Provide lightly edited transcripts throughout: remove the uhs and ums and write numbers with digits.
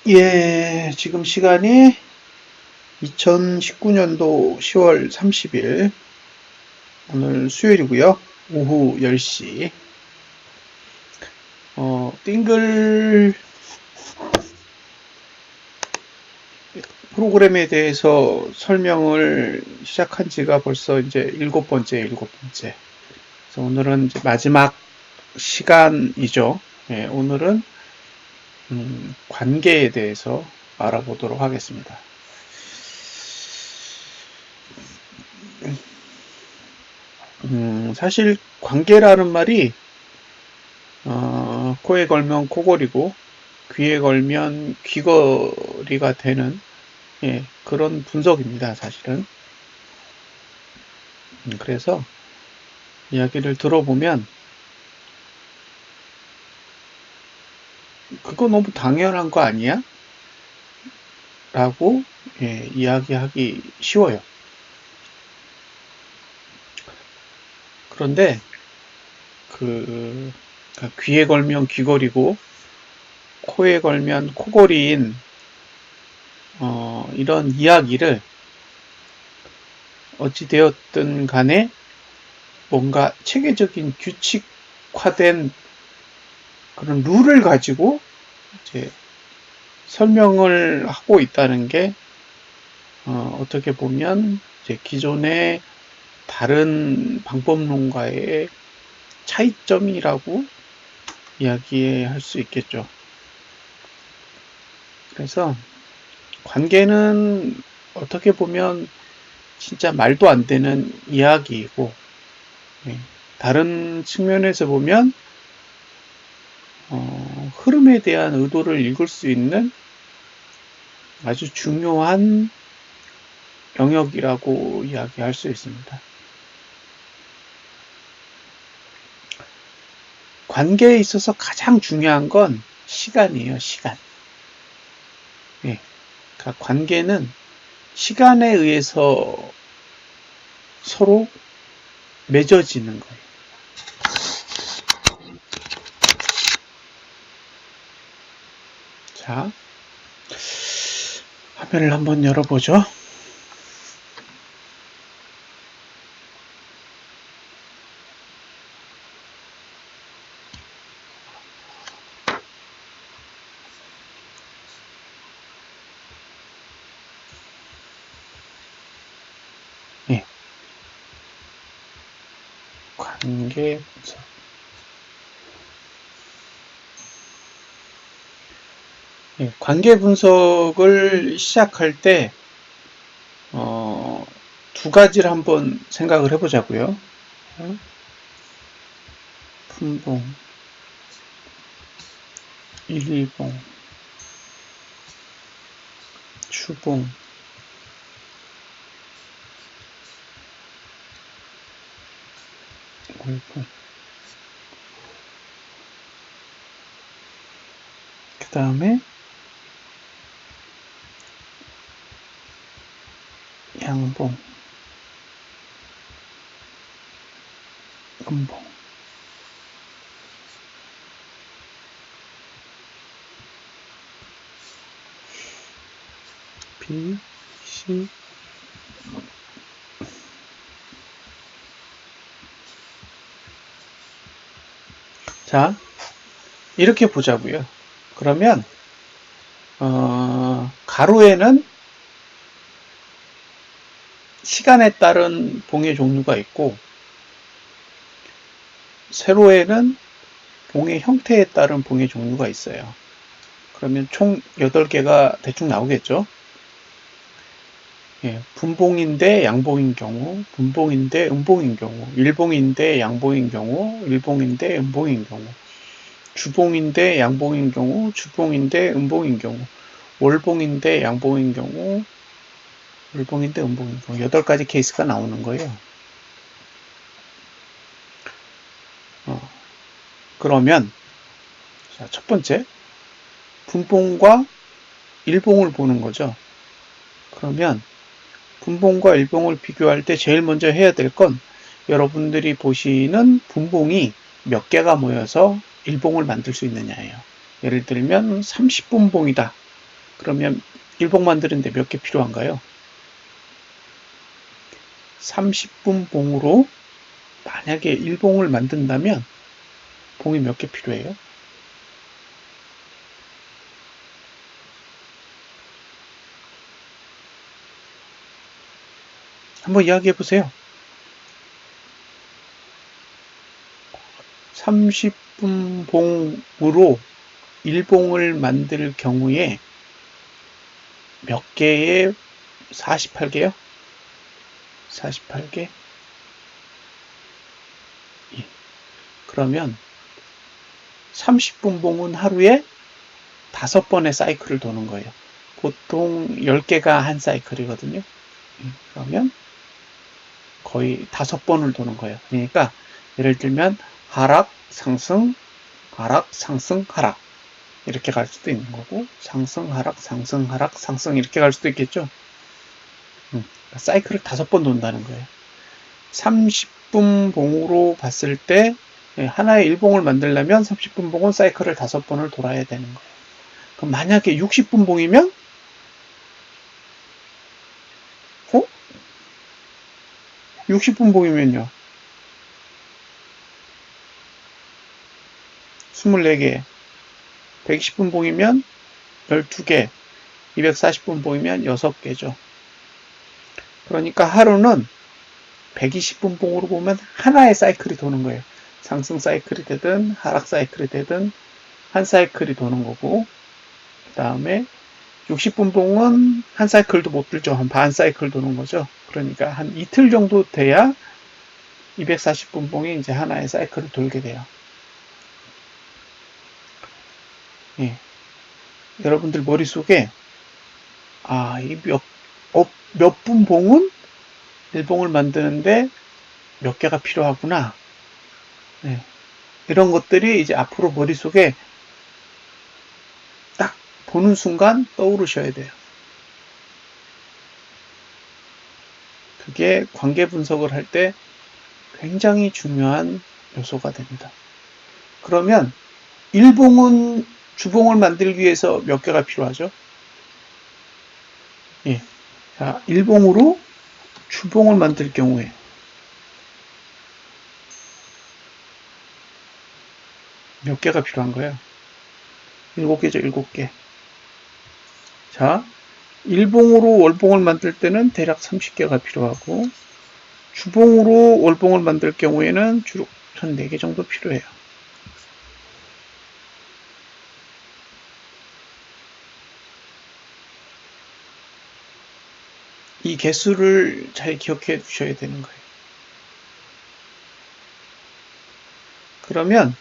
예, 지금 시간이 2019년도 10월 30일, 오늘 수요일이고요. 오후 10시. 띵글 프로그램에 대해서 설명을 시작한 지가 벌써 이제 일곱 번째. 그래서 오늘은 이제 마지막 시간이죠. 예, 오늘은 관계에 대해서 알아보도록 하겠습니다. 사실 관계라는 말이 코에 걸면 코골이고 귀에 걸면 귀걸이가 되는 그런 분석입니다. 사실은. 그래서 이야기를 들어보면 그거 너무 당연한 거 아니야? 라고 이야기하기 쉬워요. 그런데 귀에 걸면 귀걸이고 코에 걸면 코걸이인 이런 이야기를 어찌되었든 간에 뭔가 체계적인 규칙화된 그런 룰을 가지고 이제 설명을 하고 있다는 게 어떻게 보면 이제 기존의 다른 방법론과의 차이점이라고 이야기할 수 있겠죠. 그래서 관계는 어떻게 보면 진짜 말도 안 되는 이야기이고, 다른 측면에서 보면 흐름에 대한 의도를 읽을 수 있는 아주 중요한 영역이라고 이야기할 수 있습니다. 관계에 있어서 가장 중요한 건 시간이에요. 시간. 그러니까 관계는 시간에 의해서 서로 맺어지는 거예요. 자, 화면을 한번 열어보죠. 관계 분석. 관계 분석을 시작할 때 두 가지를 한번 생각을 해보자고요. 분봉, 일봉, 주봉, 월봉. 그 다음에 양봉, 음봉. B, C. 자, 이렇게 보자고요. 그러면 가로에는 시간에 따른 봉의 종류가 있고, 세로에는 봉의 형태에 따른 봉의 종류가 있어요. 그러면 총 8개가 대충 나오겠죠. 분봉인데 양봉인 경우, 분봉인데 음봉인 경우, 일봉인데 양봉인 경우, 일봉인데 음봉인 경우, 주봉인데 양봉인 경우, 주봉인데 음봉인 경우, 월봉인데 양봉인 경우, 월봉인데 음봉인 경우, 8가지 케이스가 나오는 거예요. 그러면 자, 첫 번째 분봉과 일봉을 보는 거죠. 그러면 분봉과 일봉을 비교할 때 제일 먼저 해야 될 건 여러분들이 보시는 분봉이 몇 개가 모여서 일봉을 만들 수 있느냐예요. 예를 들면 30분봉이다. 그러면 일봉 만드는데 몇 개 필요한가요? 30분 봉으로 만약에 일봉을 만든다면 봉이 몇 개 필요해요? 한번 이야기해 보세요. 30분 봉으로 일봉을 만들 경우에 몇 개의 48개요? 48개? 예. 그러면 30분 봉은 하루에 5번의 사이클을 도는 거예요. 보통 10개가 한 사이클이거든요. 그러면 거의 5번을 도는 거예요. 그러니까 예를 들면 하락, 상승, 하락, 상승, 하락 이렇게 갈 수도 있는 거고 상승, 하락, 상승, 하락, 상승 이렇게 갈 수도 있겠죠. 사이클을 5번 돈다는 거예요. 30분 봉으로 봤을 때 하나의 일봉을 만들려면 30분 봉은 사이클을 5번을 돌아야 되는 거예요. 그럼 만약에 60분 봉이면 60분 봉이면요. 24개. 120분 봉이면 12개. 240분 봉이면 6개죠. 그러니까 하루는 120분 봉으로 보면 하나의 사이클이 도는 거예요. 상승 사이클이 되든 하락 사이클이 되든 한 사이클이 도는 거고 그 다음에 60분 봉은 한 사이클도 못 들죠. 한 반 사이클 도는 거죠. 그러니까 한 이틀 정도 돼야 240분 봉이 이제 하나의 사이클을 돌게 돼요. 예. 여러분들 머릿속에 이 몇 분 봉은 일봉을 만드는데 몇 개가 필요하구나. 네. 이런 것들이 이제 앞으로 머릿속에 딱 보는 순간 떠오르셔야 돼요. 그게 관계 분석을 할 때 굉장히 중요한 요소가 됩니다. 그러면 일봉은 주봉을 만들기 위해서 몇 개가 필요하죠? 예. 자, 일봉으로 주봉을 만들 경우에 몇 개가 필요한 거예요? 7개죠, 7개. 자, 일봉으로 월봉을 만들 때는 대략 30개가 필요하고 주봉으로 월봉을 만들 경우에는 주로 한 4개 정도 필요해요. 이 개수를 잘 기억해 두셔야 되는 거예요. 그러면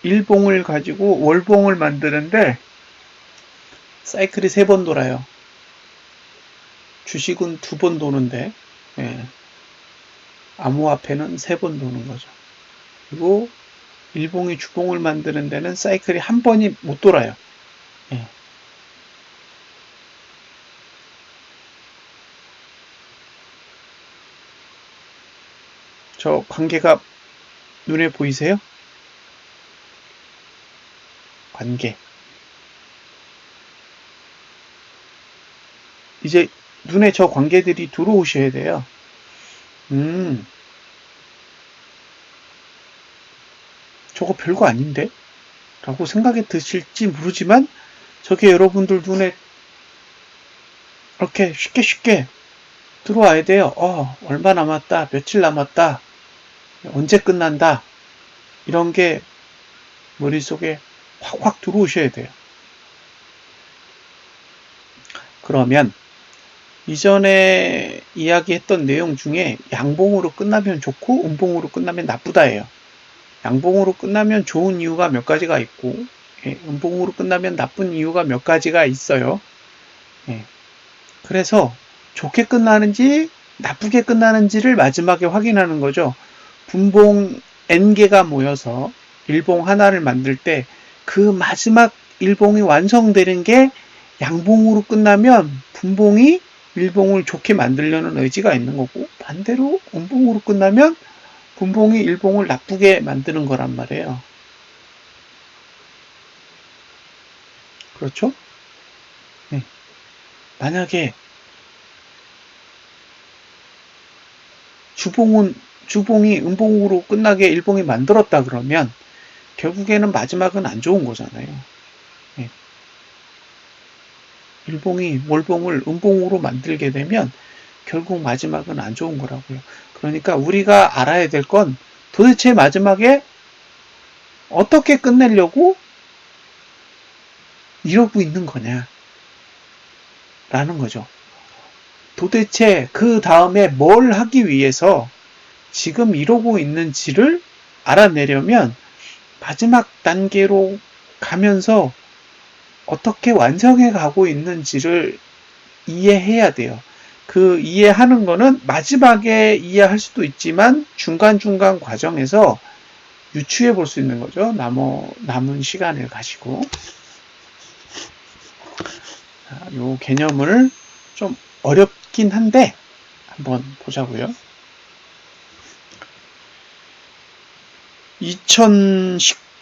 일봉을 가지고 월봉을 만드는데 사이클이 3번 돌아요. 주식은 2번 도는데 암호화폐는 3번 도는 거죠. 그리고 일봉이 주봉을 만드는 데는 사이클이 한 번이 못 돌아요. 예. 저 관계가 눈에 보이세요? 관계. 이제 눈에 저 관계들이 들어오셔야 돼요. 저거 별거 아닌데? 라고 생각이 드실지 모르지만 저게 여러분들 눈에 이렇게 쉽게 들어와야 돼요. 얼마 남았다, 며칠 남았다, 언제 끝난다, 이런 게 머릿속에 확 들어오셔야 돼요. 그러면 이전에 이야기했던 내용 중에 양봉으로 끝나면 좋고 음봉으로 끝나면 나쁘다예요. 양봉으로 끝나면 좋은 이유가 몇 가지가 있고 음봉으로 끝나면 나쁜 이유가 몇 가지가 있어요. 그래서 좋게 끝나는지 나쁘게 끝나는지를 마지막에 확인하는 거죠. 분봉 N개가 모여서 일봉 하나를 만들 때 그 마지막 일봉이 완성되는 게 양봉으로 끝나면 분봉이 일봉을 좋게 만들려는 의지가 있는 거고 반대로 음봉으로 끝나면 분봉이 일봉을 나쁘게 만드는 거란 말이에요. 그렇죠? 네. 만약에 주봉이 음봉으로 끝나게 일봉이 만들었다 그러면 결국에는 마지막은 안 좋은 거잖아요. 네. 일봉이 월봉을 음봉으로 만들게 되면 결국 마지막은 안 좋은 거라고요. 그러니까 우리가 알아야 될 건 도대체 마지막에 어떻게 끝내려고 이러고 있는 거냐 라는 거죠. 도대체 그 다음에 뭘 하기 위해서 지금 이러고 있는지를 알아내려면 마지막 단계로 가면서 어떻게 완성해 가고 있는지를 이해해야 돼요. 그 이해하는 거는 마지막에 이해할 수도 있지만 중간중간 과정에서 유추해 볼 수 있는 거죠. 남은 시간을 가지고. 이 개념을 좀 어렵긴 한데 한번 보자고요.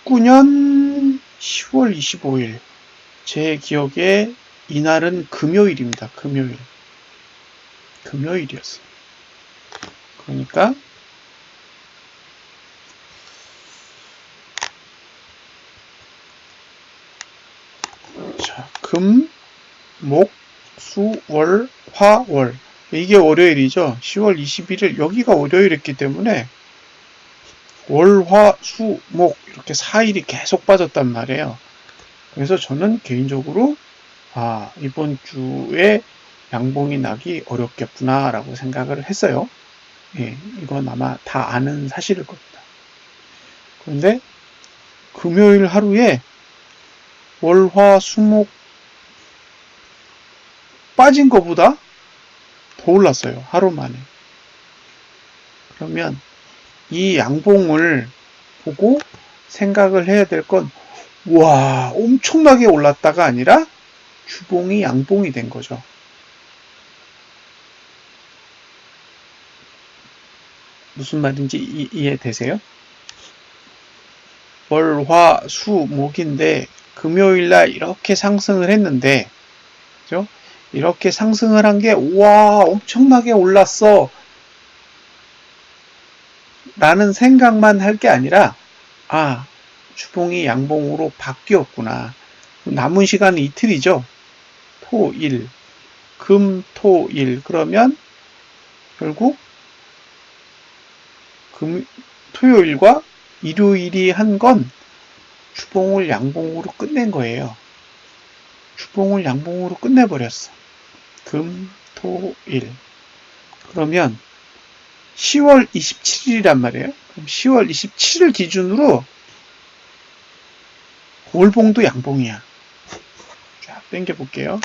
2019년 10월 25일 제 기억에 이날은 금요일입니다. 금요일이었어요. 그러니까 자, 금, 목, 수, 월, 화, 월 이게 월요일이죠. 10월 21일 여기가 월요일이었기 때문에 월, 화, 수, 목 이렇게 4일이 계속 빠졌단 말이에요. 그래서 저는 개인적으로 이번 주에 양봉이 나기 어렵겠구나 라고 생각을 했어요. 예, 이건 아마 다 아는 사실일 겁니다. 그런데 금요일 하루에 월, 화, 수, 목 빠진 것보다 더 올랐어요. 하루 만에. 그러면 이 양봉을 보고 생각을 해야 될 건, 와, 엄청나게 올랐다가 아니라 주봉이 양봉이 된 거죠. 무슨 말인지 이해되세요? 월, 화, 수, 목인데 금요일날 이렇게 상승을 했는데, 그죠? 이렇게 상승을 한 게, 와, 엄청나게 올랐어. 라는 생각만 할 게 아니라, 주봉이 양봉으로 바뀌었구나. 남은 시간은 이틀이죠. 토, 일. 금, 토, 일. 그러면 결국 토요일과 일요일이 한 건 주봉을 양봉으로 끝낸 거예요. 주봉을 양봉으로 끝내버렸어. 금, 토, 일. 그러면 10월 27일이란 말이에요. 그럼 10월 27일 기준으로 월봉도 양봉이야. 자, 당겨볼게요.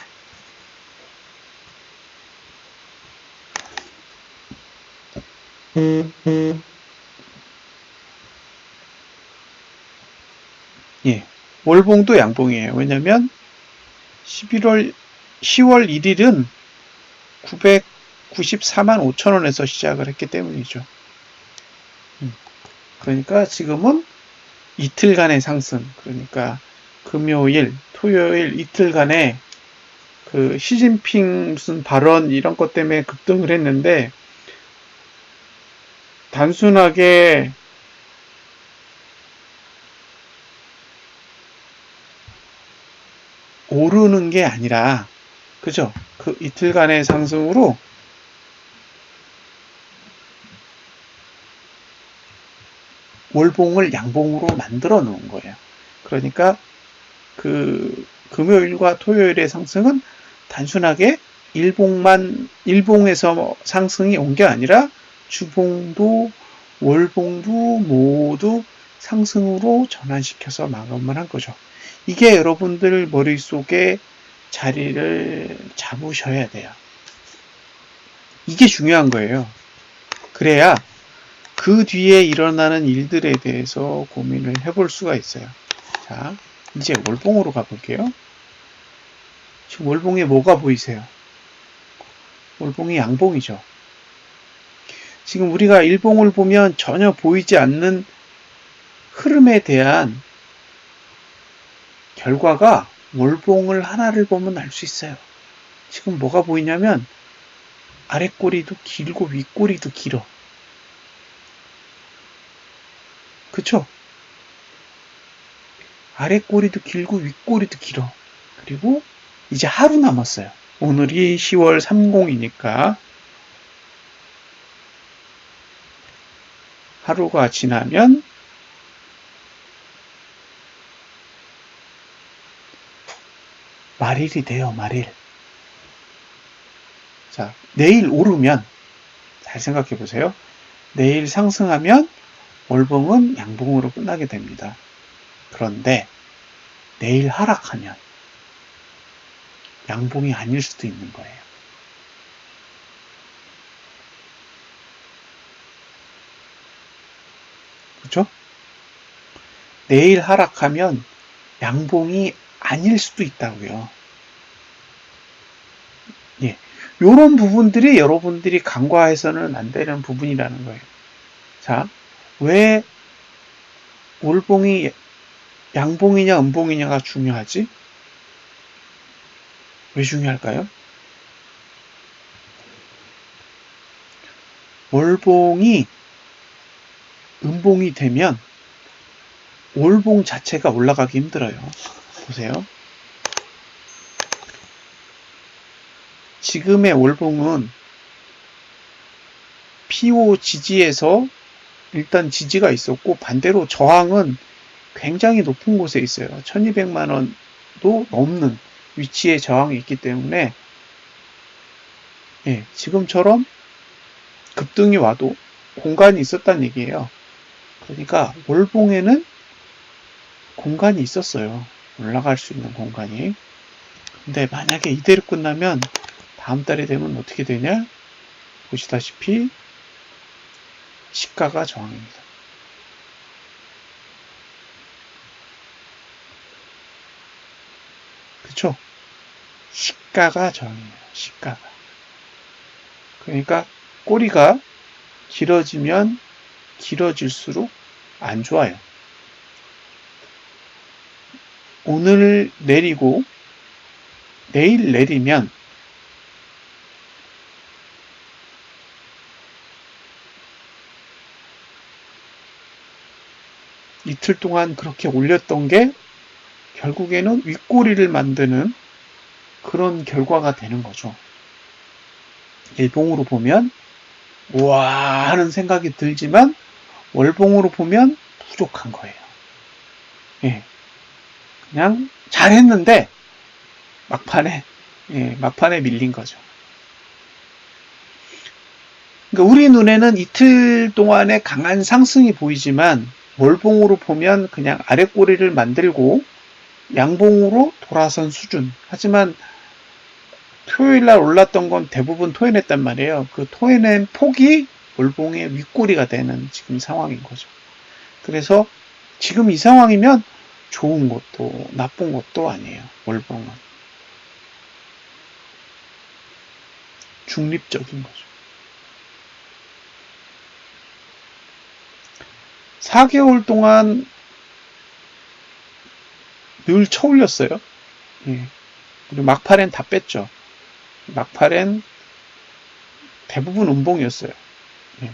예, 월봉도 양봉이에요. 왜냐면 10월 1일은 994만 5천원에서 시작을 했기 때문이죠. 그러니까 지금은 이틀간의 상승, 그러니까 금요일, 토요일 이틀간의 그 시진핑 무슨 발언 이런 것 때문에 급등을 했는데 단순하게 오르는 게 아니라, 그죠? 그 이틀간의 상승으로 월봉을 양봉으로 만들어 놓은 거예요. 그러니까 그 금요일과 토요일의 상승은 단순하게 일봉에서 상승이 온 게 아니라 주봉도 월봉도 모두 상승으로 전환시켜서 마감을 한 거죠. 이게 여러분들 머릿속에 자리를 잡으셔야 돼요. 이게 중요한 거예요. 그래야 그 뒤에 일어나는 일들에 대해서 고민을 해볼 수가 있어요. 자, 이제 월봉으로 가볼게요. 지금 월봉에 뭐가 보이세요? 월봉이 양봉이죠. 지금 우리가 일봉을 보면 전혀 보이지 않는 흐름에 대한 결과가 월봉을 하나를 보면 알 수 있어요. 지금 뭐가 보이냐면 아랫꼬리도 길고 윗꼬리도 길어. 그쵸? 아랫꼬리도 길고 윗꼬리도 길어. 그리고 이제 하루 남았어요. 오늘이 10월 30이니까 하루가 지나면 말일이 돼요. 말일. 자, 내일 오르면 잘 생각해 보세요. 내일 상승하면 월봉은 양봉으로 끝나게 됩니다. 그런데 내일 하락하면 양봉이 아닐 수도 있는 거예요. 그렇죠? 내일 하락하면 양봉이 아닐 수도 있다고요. 예. 요런 부분들이 여러분들이 간과해서는 안 되는 부분이라는 거예요. 자, 왜 월봉이 양봉이냐 음봉이냐가 중요하지? 왜 중요할까요? 월봉이 음봉이 되면 월봉 자체가 올라가기 힘들어요. 보세요. 지금의 월봉은 PO 지지에서 일단 지지가 있었고 반대로 저항은 굉장히 높은 곳에 있어요. 1200만 원도 넘는 위치에 저항이 있기 때문에 예, 지금처럼 급등이 와도 공간이 있었다는 얘기예요. 그러니까 월봉에는 공간이 있었어요. 올라갈 수 있는 공간이. 근데 만약에 이대로 끝나면 다음 달이 되면 어떻게 되냐? 보시다시피 시가가 저항입니다. 그쵸? 시가가 저항이에요. 시가가. 그러니까 꼬리가 길어지면 길어질수록 안 좋아요. 오늘 내리고 내일 내리면 이틀 동안 그렇게 올렸던 게 결국에는 윗꼬리를 만드는 그런 결과가 되는 거죠. 일봉으로 보면 우와 하는 생각이 들지만 월봉으로 보면 부족한 거예요. 예, 그냥 잘했는데 막판에 밀린 거죠. 그러니까 우리 눈에는 이틀 동안의 강한 상승이 보이지만 월봉으로 보면 그냥 아랫꼬리를 만들고 양봉으로 돌아선 수준. 하지만 토요일날 올랐던 건 대부분 토해냈단 말이에요. 그 토해낸 폭이 월봉의 윗꼬리가 되는 지금 상황인 거죠. 그래서 지금 이 상황이면 좋은 것도 나쁜 것도 아니에요. 월봉은. 중립적인 거죠. 4개월 동안 늘 쳐올렸어요. 예. 그리고 막판엔 다 뺐죠. 막판엔 대부분 음봉이었어요.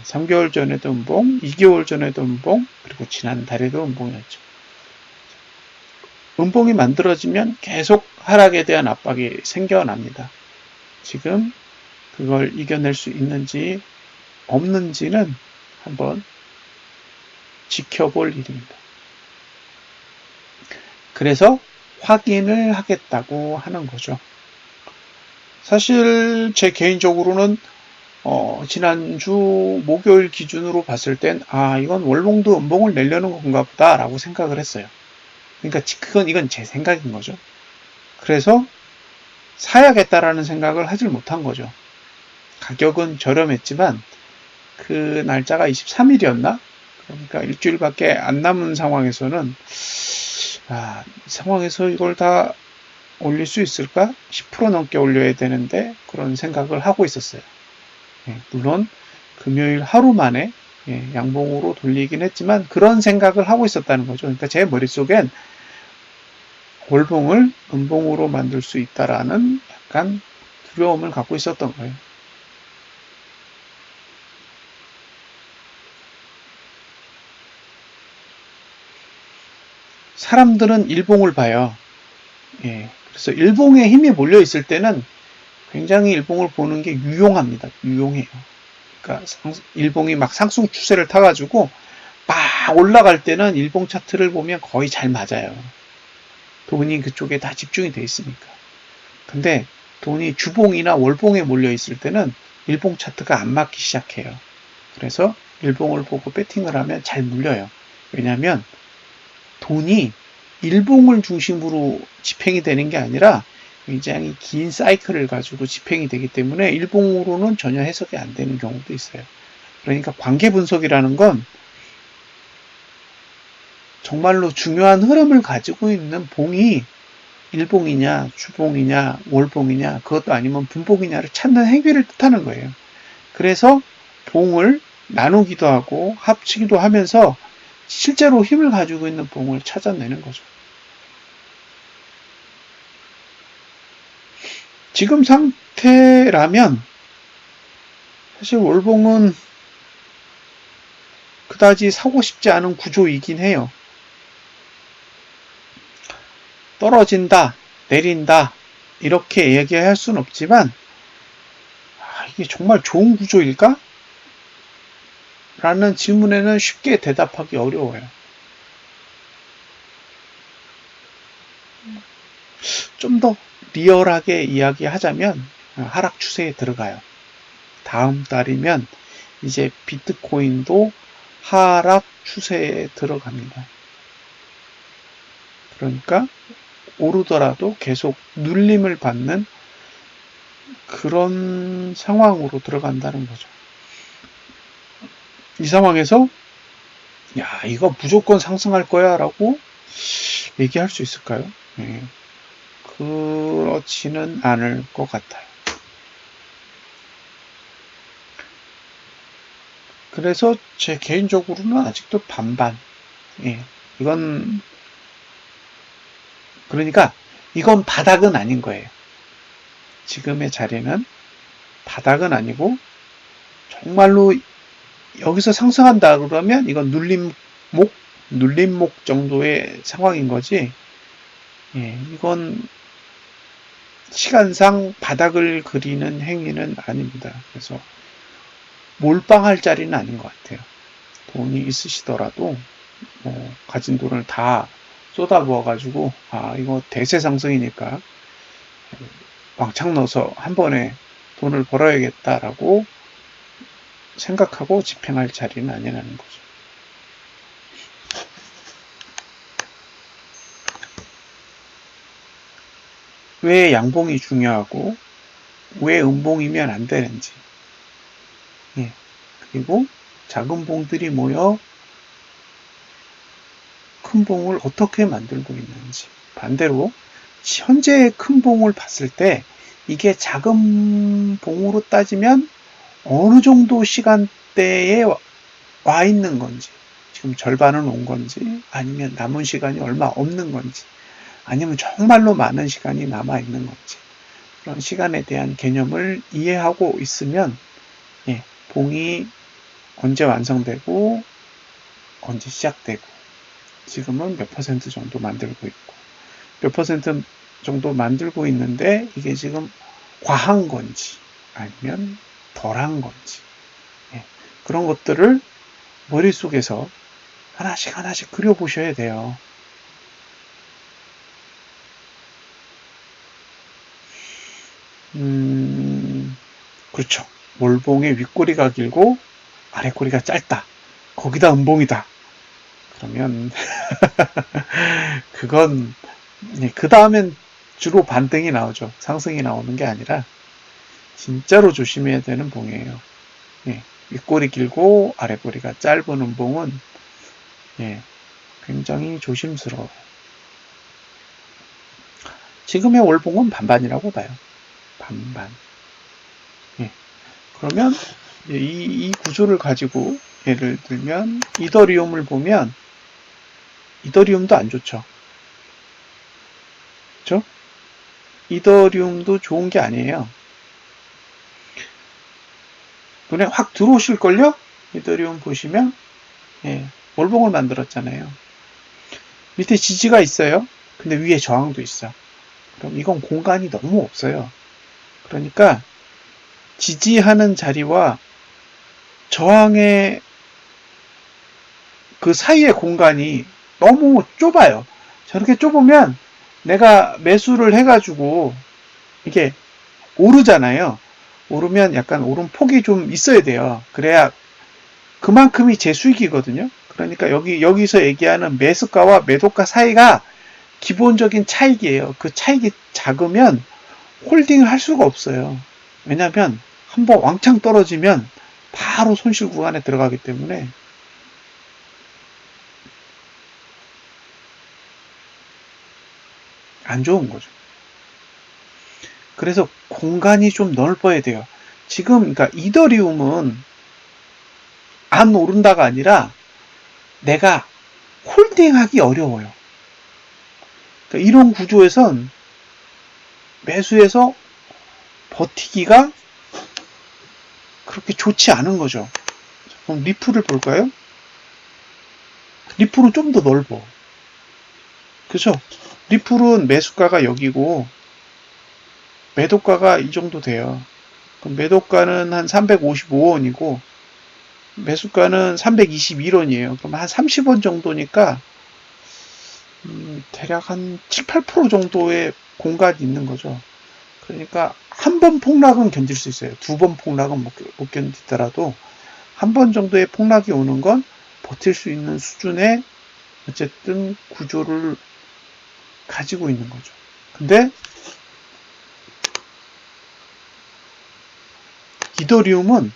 3개월 전에도 음봉, 2개월 전에도 음봉, 그리고 지난달에도 음봉이었죠. 음봉이 만들어지면 계속 하락에 대한 압박이 생겨납니다. 지금 그걸 이겨낼 수 있는지 없는지는 한번 지켜볼 일입니다. 그래서 확인을 하겠다고 하는 거죠. 사실 제 개인적으로는 지난주 목요일 기준으로 봤을 땐 이건 월봉도 음봉을 내려는 건가 보다 라고 생각을 했어요. 그러니까 이건 제 생각인 거죠. 그래서 사야겠다라는 생각을 하질 못한 거죠. 가격은 저렴했지만 그 날짜가 23일이었나? 그러니까 일주일밖에 안 남은 상황에서는 이 상황에서 이걸 다 올릴 수 있을까? 10% 넘게 올려야 되는데 그런 생각을 하고 있었어요. 물론 금요일 하루 만에 양봉으로 돌리긴 했지만 그런 생각을 하고 있었다는 거죠. 그러니까 제 머릿속엔 월봉을 음봉으로 만들 수 있다라는 약간 두려움을 갖고 있었던 거예요. 사람들은 일봉을 봐요. 예, 그래서 일봉에 힘이 몰려 있을 때는 굉장히 일봉을 보는 게 유용합니다. 유용해요. 그러니까 일봉이 막 상승 추세를 타가지고 막 올라갈 때는 일봉 차트를 보면 거의 잘 맞아요. 돈이 그쪽에 다 집중이 돼 있으니까. 근데 돈이 주봉이나 월봉에 몰려 있을 때는 일봉 차트가 안 맞기 시작해요. 그래서 일봉을 보고 배팅을 하면 잘 물려요. 왜냐하면 돈이 일봉을 중심으로 집행이 되는 게 아니라 굉장히 긴 사이클을 가지고 집행이 되기 때문에 일봉으로는 전혀 해석이 안 되는 경우도 있어요. 그러니까 관계 분석이라는 건 정말로 중요한 흐름을 가지고 있는 봉이 일봉이냐, 주봉이냐, 월봉이냐, 그것도 아니면 분봉이냐를 찾는 행위를 뜻하는 거예요. 그래서 봉을 나누기도 하고 합치기도 하면서 실제로 힘을 가지고 있는 봉을 찾아내는 거죠. 지금 상태라면 사실 월봉은 그다지 사고 싶지 않은 구조이긴 해요. 떨어진다, 내린다 이렇게 얘기할 수는 없지만 이게 정말 좋은 구조일까? 라는 질문에는 쉽게 대답하기 어려워요. 좀 더 리얼하게 이야기하자면 하락 추세에 들어가요. 다음 달이면 이제 비트코인도 하락 추세에 들어갑니다. 그러니까 오르더라도 계속 눌림을 받는 그런 상황으로 들어간다는 거죠. 이 상황에서 야 이거 무조건 상승할 거야 라고 얘기할 수 있을까요? 네. 그렇지는 않을 것 같아요. 그래서 제 개인적으로는 아직도 반반. 예. 이건 그러니까 이건 바닥은 아닌 거예요. 지금의 자리는 바닥은 아니고 정말로 여기서 상승한다 그러면 이건 눌림목 정도의 상황인 거지. 예, 이건 시간상 바닥을 그리는 행위는 아닙니다. 그래서 몰빵할 자리는 아닌 것 같아요. 돈이 있으시더라도 가진 돈을 다 쏟아부어가지고 이거 대세 상승이니까 왕창 넣어서 한 번에 돈을 벌어야겠다라고 생각하고 집행할 자리는 아니라는 거죠. 왜 양봉이 중요하고 왜 음봉이면 안 되는지, 예. 그리고 작은 봉들이 모여 큰 봉을 어떻게 만들고 있는지, 반대로 현재의 큰 봉을 봤을 때 이게 작은 봉으로 따지면 어느 정도 시간대에 와 있는 건지, 지금 절반은 온 건지, 아니면 남은 시간이 얼마 없는 건지, 아니면 정말로 많은 시간이 남아 있는 건지, 그런 시간에 대한 개념을 이해하고 있으면 봉이 언제 완성되고 언제 시작되고 지금은 몇 퍼센트 정도 만들고 있고 몇 퍼센트 정도 만들고 있는데 이게 지금 과한 건지 아니면 덜한 건지 그런 것들을 머릿속에서 하나씩 그려보셔야 돼요. 그렇죠. 월봉의 윗꼬리가 길고 아랫꼬리가 짧다. 거기다 음봉이다. 그러면 그건 그 다음엔 주로 반등이 나오죠. 상승이 나오는 게 아니라 진짜로 조심해야 되는 봉이에요. 윗꼬리 길고 아랫꼬리가 짧은 음봉은 굉장히 조심스러워요. 지금의 월봉은 반반이라고 봐요. 반반. 그러면 이 구조를 가지고 예를 들면 이더리움을 보면 이더리움도 안 좋죠. 그쵸? 이더리움도 좋은 게 아니에요. 눈에 확 들어오실걸요? 이더리움 보시면 예, 월봉을 만들었잖아요. 밑에 지지가 있어요. 근데 위에 저항도 있어. 그럼 이건 공간이 너무 없어요. 그러니까 지지하는 자리와 저항의 그 사이의 공간이 너무 좁아요. 저렇게 좁으면 내가 매수를 해가지고 이게 오르잖아요. 오르면 약간 오른 폭이 좀 있어야 돼요. 그래야 그만큼이 제 수익이거든요. 그러니까 여기서 얘기하는 매수가와 매도가 사이가 기본적인 차익이에요. 그 차익이 작으면 홀딩을 할 수가 없어요. 왜냐하면 한번 왕창 떨어지면 바로 손실 구간에 들어가기 때문에 안 좋은 거죠. 그래서 공간이 좀 넓어야 돼요. 지금 그러니까 이더리움은 안 오른다가 아니라 내가 홀딩하기 어려워요. 그러니까 이런 구조에선 매수해서 버티기가 그렇게 좋지 않은 거죠. 그럼 리플을 볼까요? 리플은 좀 더 넓어. 그죠? 리플은 매수가가 여기고 매도가가 이 정도 돼요. 그럼 매도가는 한 355원이고 매수가는 321원이에요. 그럼 한 30원 정도니까 대략 한 7, 8% 정도의 공간이 있는 거죠. 그러니까 한 번 폭락은 견딜 수 있어요. 두 번 폭락은 못 견디더라도 한 번 정도의 폭락이 오는 건 버틸 수 있는 수준의 어쨌든 구조를 가지고 있는 거죠. 근데 이더리움은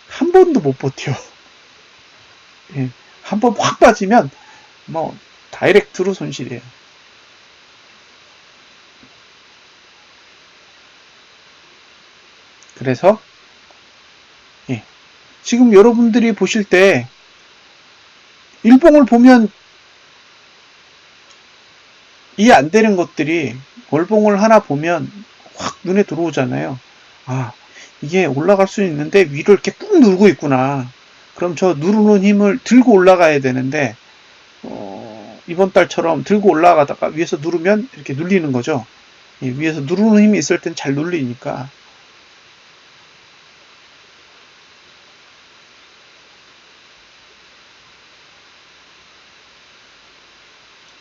한 번도 못 버텨. 예, 한 번 확 빠지면 뭐 다이렉트로 손실이에요. 그래서 예, 지금 여러분들이 보실 때 일봉을 보면 이해 안 되는 것들이 월봉을 하나 보면 확 눈에 들어오잖아요. 아, 이게 올라갈 수 있는데 위를 이렇게 꾹 누르고 있구나. 그럼 저 누르는 힘을 들고 올라가야 되는데 이번 달처럼 들고 올라가다가 위에서 누르면 이렇게 눌리는 거죠. 예, 위에서 누르는 힘이 있을 땐 잘 눌리니까.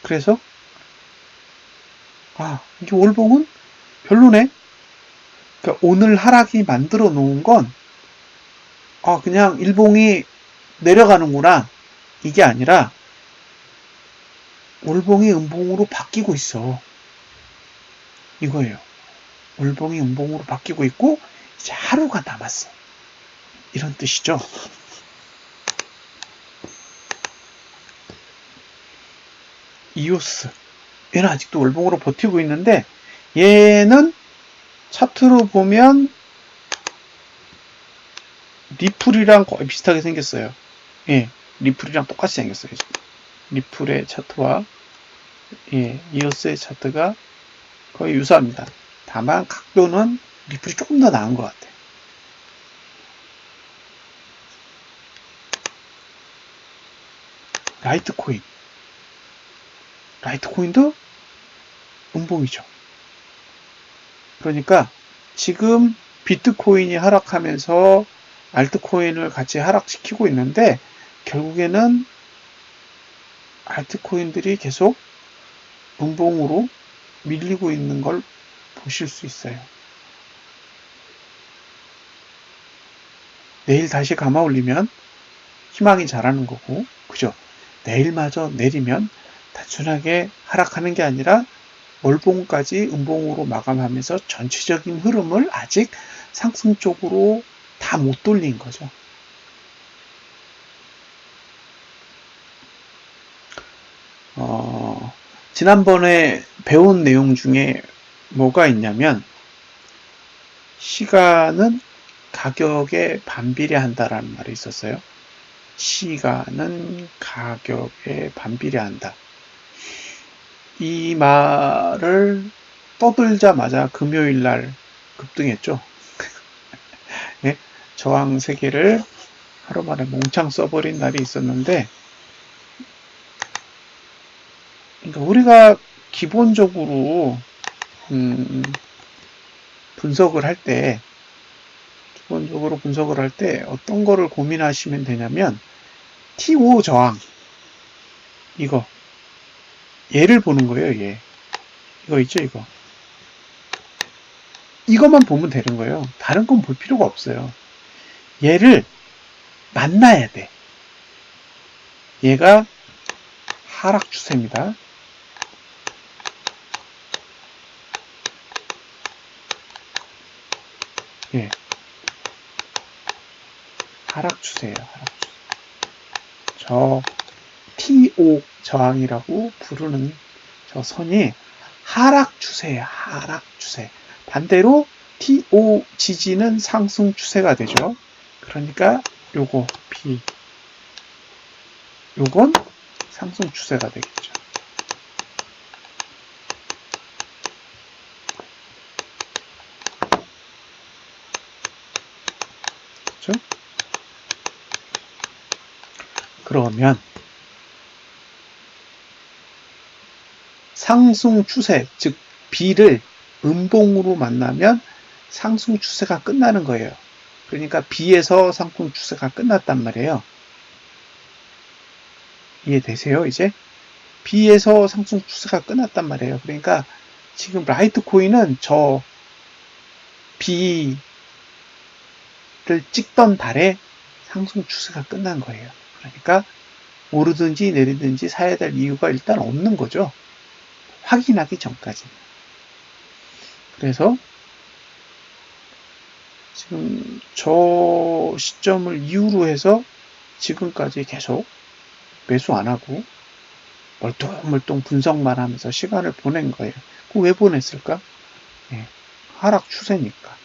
그래서 이게 월봉은 별로네. 그러니까 오늘 하락이 만들어 놓은 건 그냥 일봉이 내려가는구나. 이게 아니라 월봉이 음봉으로 바뀌고 있어. 이거예요. 월봉이 음봉으로 바뀌고 있고 이제 하루가 남았어. 이런 뜻이죠. 이오스. 얘는 아직도 월봉으로 버티고 있는데 얘는 차트로 보면 리플이랑 거의 비슷하게 생겼어요. 예, 리플이랑 똑같이 생겼어요. 리플의 차트와 이오스의 차트가 거의 유사합니다. 다만 각도는 리플이 조금 더 나은 것 같아요. 라이트코인. 라이트코인도 음봉이죠. 그러니까 지금 비트코인이 하락하면서 알트코인을 같이 하락시키고 있는데 결국에는 알트코인들이 계속 음봉으로 밀리고 있는 걸 보실 수 있어요. 내일 다시 감아 올리면 희망이 자라는 거고, 그죠? 내일마저 내리면 단순하게 하락하는 게 아니라 월봉까지 음봉으로 마감하면서 전체적인 흐름을 아직 상승 쪽으로 다 못 돌린 거죠. 지난번에 배운 내용 중에 뭐가 있냐면 시간은 가격에 반비례한다라는 말이 있었어요. 시간은 가격에 반비례한다. 이 말을 떠들자마자 금요일 날 급등했죠. 네, 저항 3개를 하루 만에 몽창 써버린 날이 있었는데, 그러니까 우리가 기본적으로 분석을 할 때 어떤 거를 고민하시면 되냐면 T5 저항, 이거 얘를 보는 거예요. 얘 이거 있죠. 이것만 보면 되는 거예요. 다른 건 볼 필요가 없어요. 얘를 만나야 돼. 얘가 하락 추세입니다. 예, 하락 추세예요. 하락 추세. 저 T5 저항이라고 부르는 저 선이 하락 추세예요. 하락 추세. 반대로 T5 지지는 상승 추세가 되죠. 그러니까 요거 B, 요건 상승 추세가 되겠죠. 그렇죠? 그러면 상승 추세, 즉 B를 음봉으로 만나면 상승 추세가 끝나는 거예요. 그러니까 B에서 상승 추세가 끝났단 말이에요. 이해되세요? 이제 B에서 상승 추세가 끝났단 말이에요. 그러니까 지금 라이트코인은 저 B를 찍던 달에 상승 추세가 끝난 거예요. 그러니까 오르든지 내리든지 사야 될 이유가 일단 없는 거죠. 확인하기 전까지. 그래서 지금 저 시점을 이유로 해서 지금까지 계속 매수 안 하고 멀뚱멀뚱 분석만 하면서 시간을 보낸 거예요. 왜 보냈을까? 네, 하락 추세니까.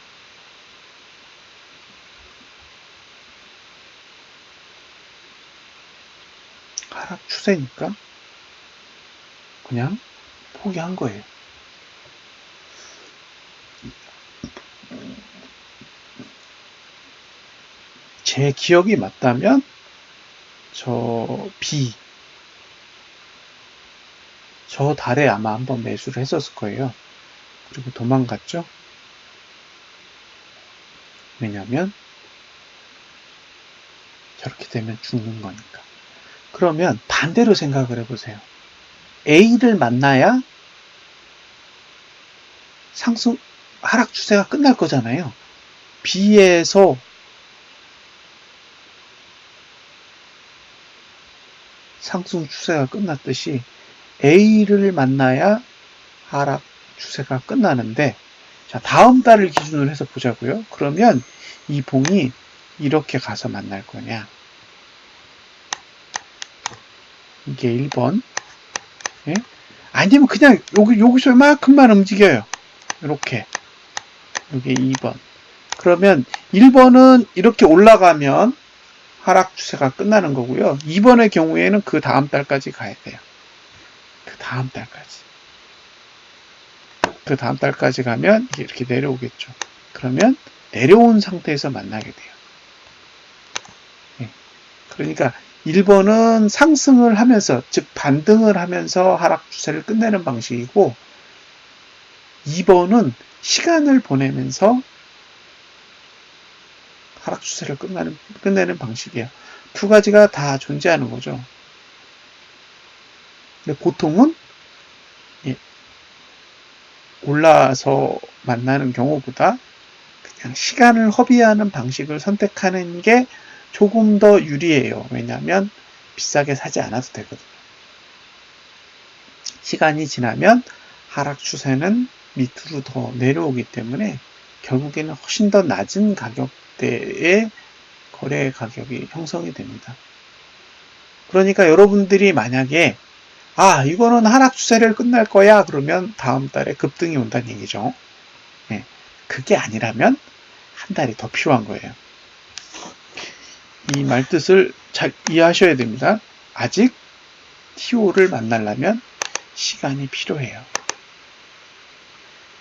하락 추세니까 그냥 포기한 거예요. 제 기억이 맞다면 저 B, 저 달에 아마 한번 매수를 했었을 거예요. 그리고 도망갔죠. 왜냐면 저렇게 되면 죽는 거니까. 그러면 반대로 생각을 해보세요. A를 만나야 상승 하락 추세가 끝날 거잖아요. B에서 상승 추세가 끝났듯이 A를 만나야 하락 추세가 끝나는데, 자, 다음 달을 기준으로 해서 보자고요. 그러면 이 봉이 이렇게 가서 만날 거냐. 이게 1번. 예? 아니면 그냥 여기서 이만큼만 움직여요. 이렇게. 이게 2번. 그러면 1번은 이렇게 올라가면 하락 추세가 끝나는 거고요. 2번의 경우에는 그 다음 달까지 가야 돼요. 그 다음 달까지 가면 이렇게 내려오겠죠. 그러면 내려온 상태에서 만나게 돼요. 네. 그러니까 1번은 상승을 하면서, 즉 반등을 하면서 하락 추세를 끝내는 방식이고, 2번은 시간을 보내면서 하락 추세를 끝내는 방식이에요. 두 가지가 다 존재하는 거죠. 근데 보통은 올라서 만나는 경우보다 그냥 시간을 허비하는 방식을 선택하는 게 조금 더 유리해요. 왜냐하면 비싸게 사지 않아도 되거든요. 시간이 지나면 하락 추세는 밑으로 더 내려오기 때문에 결국에는 훨씬 더 낮은 가격대의 거래 가격이 형성이 됩니다. 그러니까 여러분들이 만약에 이거는 하락 추세를 끝날 거야 그러면 다음 달에 급등이 온다는 얘기죠. 네, 그게 아니라면 한 달이 더 필요한 거예요. 이 말뜻을 잘 이해하셔야 됩니다. 아직 T5를 만나려면 시간이 필요해요.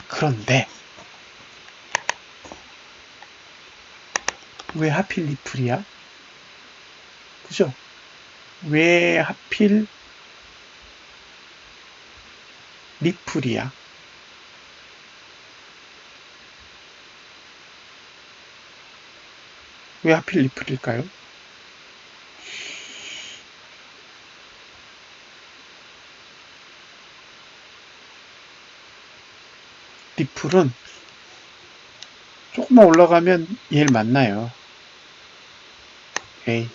그런데 왜 하필 리플이야? 그죠? 왜 하필 리플이야? 왜 하필 리플일까요? 리플은 조금만 올라가면 얘를 만나요. A.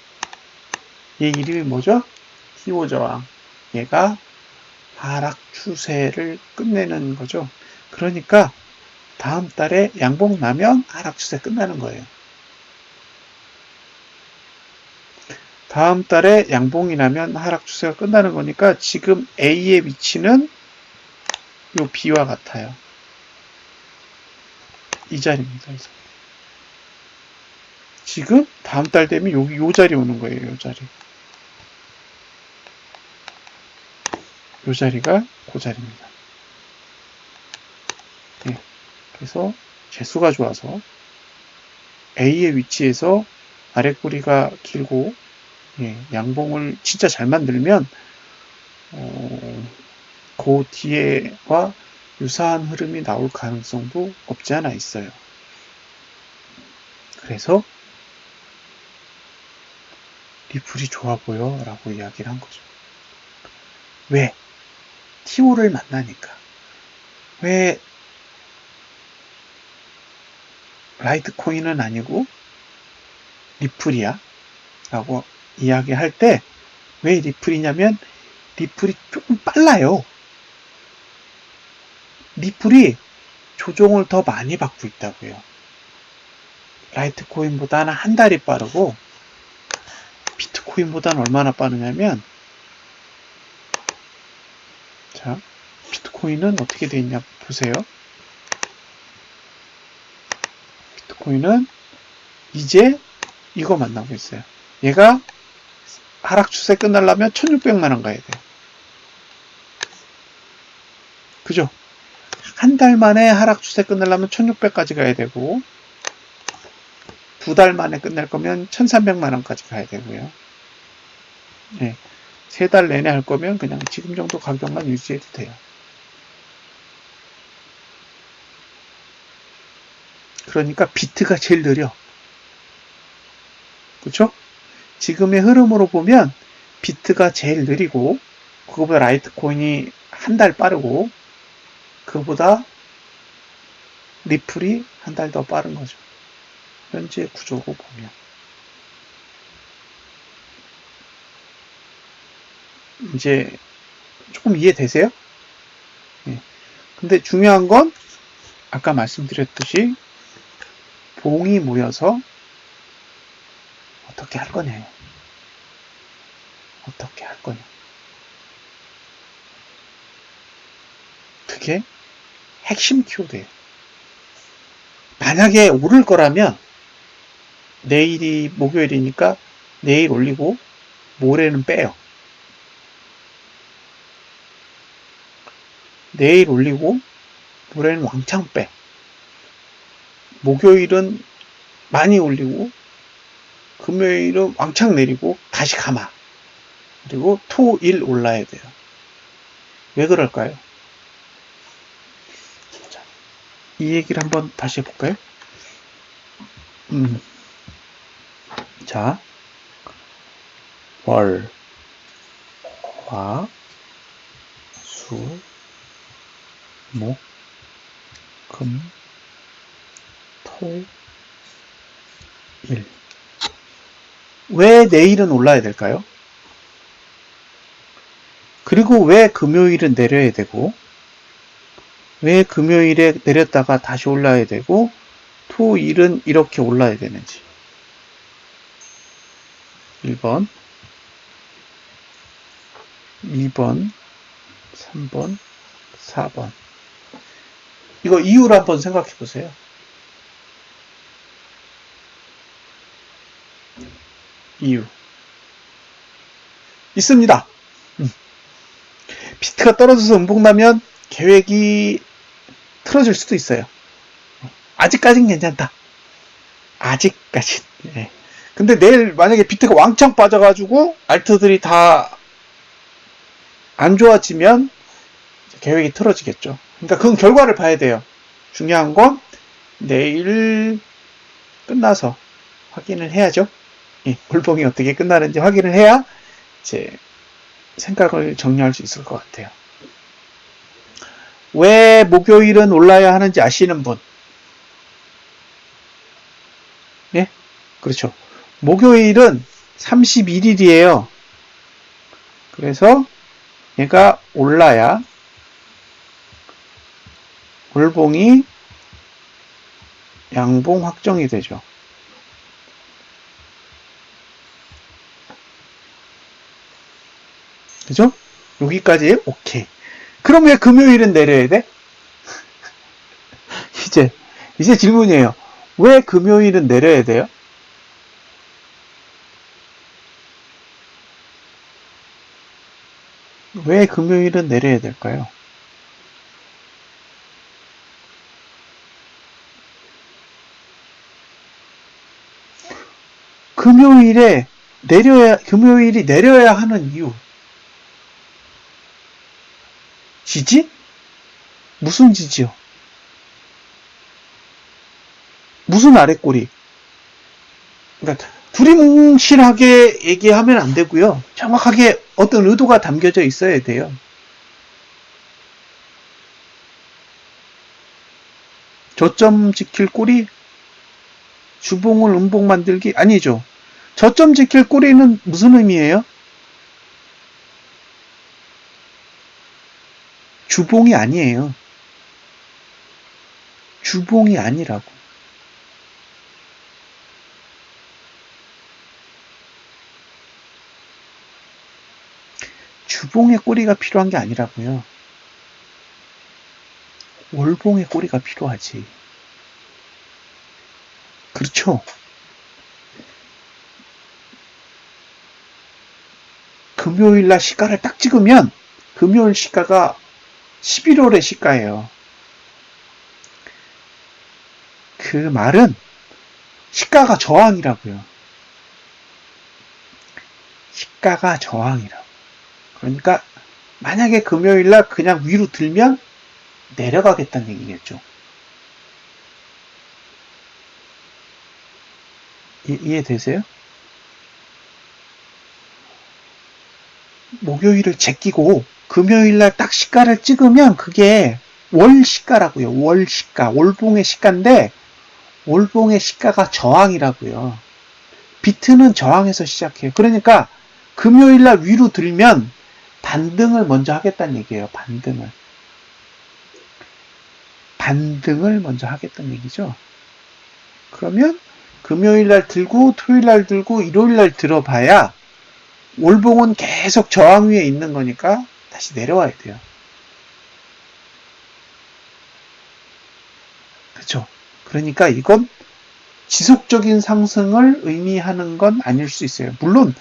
얘 이름이 뭐죠? 티오 저항. 얘가 하락 추세를 끝내는 거죠. 그러니까 다음 달에 양봉 나면 하락 추세 끝나는 거예요. 다음 달에 양봉이 나면 하락 추세가 끝나는 거니까 지금 A의 위치는 요 B와 같아요. 이 자리입니다. 그래서 지금 다음 달 되면 여기 요 자리 오는 거예요. 요 자리. 요 자리가 그 자리입니다. 네. 그래서 재수가 좋아서 A의 위치에서 아랫꼬리가 길고 양봉을 진짜 잘 만들면 그 뒤에와 유사한 흐름이 나올 가능성도 없지 않아 있어요. 그래서 리플이 좋아 보여 라고 이야기를 한 거죠. 왜? TO를 만나니까. 왜 라이트코인은 아니고 리플이야? 라고 이야기할 때 왜 리플이냐면 리플이 조금 빨라요. 리플이 조종을 더 많이 받고 있다고요. 라이트코인보다는 한 달이 빠르고 비트코인보다는 얼마나 빠르냐면 자, 비트코인은 어떻게 되어 있냐 보세요. 비트코인은 이제 이거 만나고 있어요. 얘가 하락 추세 끝나려면 1600만 원 가야 돼요. 그죠? 한 달 만에 하락 추세 끝나려면 1600까지 가야 되고 두 달 만에 끝낼 거면 1300만 원까지 가야 되고요. 네. 세 달 내내 할 거면 그냥 지금 정도 가격만 유지해도 돼요. 그러니까 비트가 제일 느려. 그렇죠? 지금의 흐름으로 보면 비트가 제일 느리고 그거보다 라이트코인이 한 달 빠르고 그거보다 리플이 한 달 더 빠른 거죠. 현재 구조로 보면. 이제 조금 이해되세요? 네. 근데 중요한 건 아까 말씀드렸듯이 봉이 모여서 어떻게 할 거냐. 어떻게 할 거냐. 그게 핵심 키워드예요. 만약에 오를 거라면 내일이 목요일이니까 내일 올리고 모레는 빼요. 내일 올리고 모레는 왕창 빼. 목요일은 많이 올리고 금요일은 왕창 내리고 다시 감아. 그리고 토, 일 올라야 돼요. 왜 그럴까요? 자, 이 얘기를 한번 다시 해볼까요? 자, 월, 화, 수, 목, 금, 토, 일. 왜 내일은 올라야 될까요? 그리고 왜 금요일은 내려야 되고 왜 금요일에 내렸다가 다시 올라야 되고 토, 일은 이렇게 올라야 되는지 1번 2번 3번 4번 이거 이유를 한번 생각해 보세요. 이유 있습니다. 비트가 떨어져서 음봉 나면 계획이 틀어질 수도 있어요. 아직까진 괜찮다. 아직까진. 네. 근데 내일 만약에 비트가 왕창 빠져가지고 알트들이 다 안 좋아지면 계획이 틀어지겠죠. 그러니까 그건 결과를 봐야 돼요. 중요한 건 내일 끝나서 확인을 해야죠. 예, 볼봉이 어떻게 끝나는지 확인을 해야 이제 생각을 정리할 수 있을 것 같아요. 왜 목요일은 올라야 하는지 아시는 분? 예? 그렇죠. 목요일은 31일이에요. 그래서 얘가 올라야 볼봉이 양봉 확정이 되죠. 그죠? 여기까지 오케이. 그럼 왜 금요일은 내려야 돼? 이제 질문이에요. 왜 금요일은 내려야 돼요? 왜 금요일은 내려야 될까요? 금요일이 내려야 하는 이유. 지지? 무슨 지지요? 무슨 아랫꼬리? 그러니까 두리뭉실하게 얘기하면 안 되고요. 정확하게 어떤 의도가 담겨져 있어야 돼요. 저점 지킬 꼬리? 주봉을 음봉 만들기? 아니죠. 저점 지킬 꼬리는 무슨 의미예요? 주봉이 아니에요. 주봉이 아니라고. 주봉의 꼬리가 필요한 게 아니라고요. 월봉의 꼬리가 필요하지. 그렇죠. 금요일날 시가를 딱 찍으면 금요일 시가가 11월의 시가예요. 그 말은 시가가 저항이라고요. 시가가 저항이라고. 그러니까 만약에 금요일날 그냥 위로 들면 내려가겠다는 얘기겠죠. 이해되세요? 목요일을 제끼고 금요일날 딱 시가를 찍으면 그게 월 시가라고요. 월 시가. 월봉의 시가인데 월봉의 시가가 저항이라고요. 비트는 저항에서 시작해요. 그러니까 금요일날 위로 들면 반등을 먼저 하겠다는 얘기예요. 반등을 먼저 하겠다는 얘기죠. 그러면 금요일날 들고 토요일날 들고 일요일날 들어봐야 월봉은 계속 저항 위에 있는 거니까 다시 내려와야 돼요. 그렇죠? 그러니까 이건 지속적인 상승을 의미하는 건 아닐 수 있어요. 물론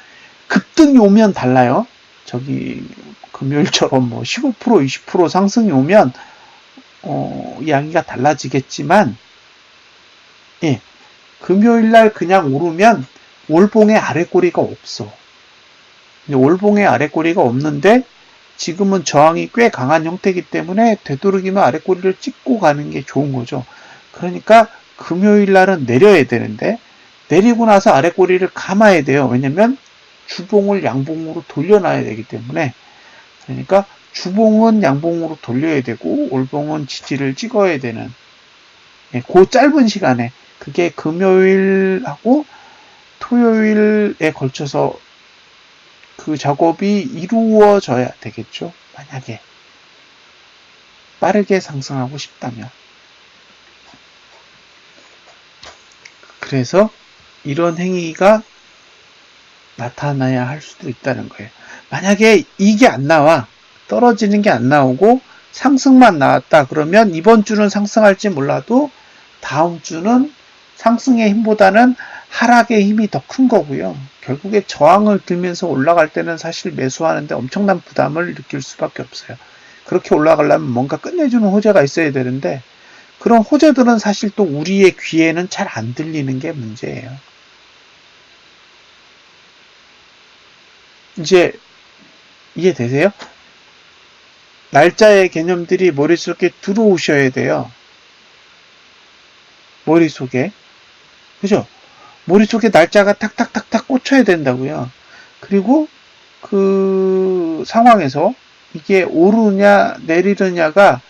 급등이 오면 달라요. 저기 금요일처럼 뭐 15% 20% 상승이 오면 이야기가 달라지겠지만 예, 금요일날 그냥 오르면 월봉의 아랫꼬리가 없어. 월봉의 아랫꼬리가 없는데 지금은 저항이 꽤 강한 형태이기 때문에 되도록이면 아랫꼬리를 찍고 가는 게 좋은 거죠. 그러니까 금요일 날은 내려야 되는데 내리고 나서 아랫꼬리를 감아야 돼요. 왜냐면 주봉을 양봉으로 돌려놔야 되기 때문에. 그러니까 주봉은 양봉으로 돌려야 되고 월봉은 지지를 찍어야 되는 그 짧은 시간에 그게 금요일하고 토요일에 걸쳐서 그 작업이 이루어져야 되겠죠. 만약에 빠르게 상승하고 싶다면. 그래서 이런 행위가 나타나야 할 수도 있다는 거예요. 만약에 이게 안 나와, 떨어지는 게 안 나오고 상승만 나왔다 그러면 이번 주는 상승할지 몰라도 다음 주는 상승의 힘보다는 하락의 힘이 더 큰 거고요. 결국에 저항을 들면서 올라갈 때는 사실 매수하는데 엄청난 부담을 느낄 수밖에 없어요. 그렇게 올라가려면 뭔가 끝내주는 호재가 있어야 되는데 그런 호재들은 사실 또 우리의 귀에는 잘 안 들리는 게 문제예요. 이제 이해되세요? 날짜의 개념들이 머릿속에 들어오셔야 돼요. 머릿속에. 그죠? 머릿속에 날짜가 탁탁탁탁 꽂혀야 된다고요. 그리고 그 상황에서 이게 오르냐 내리느냐가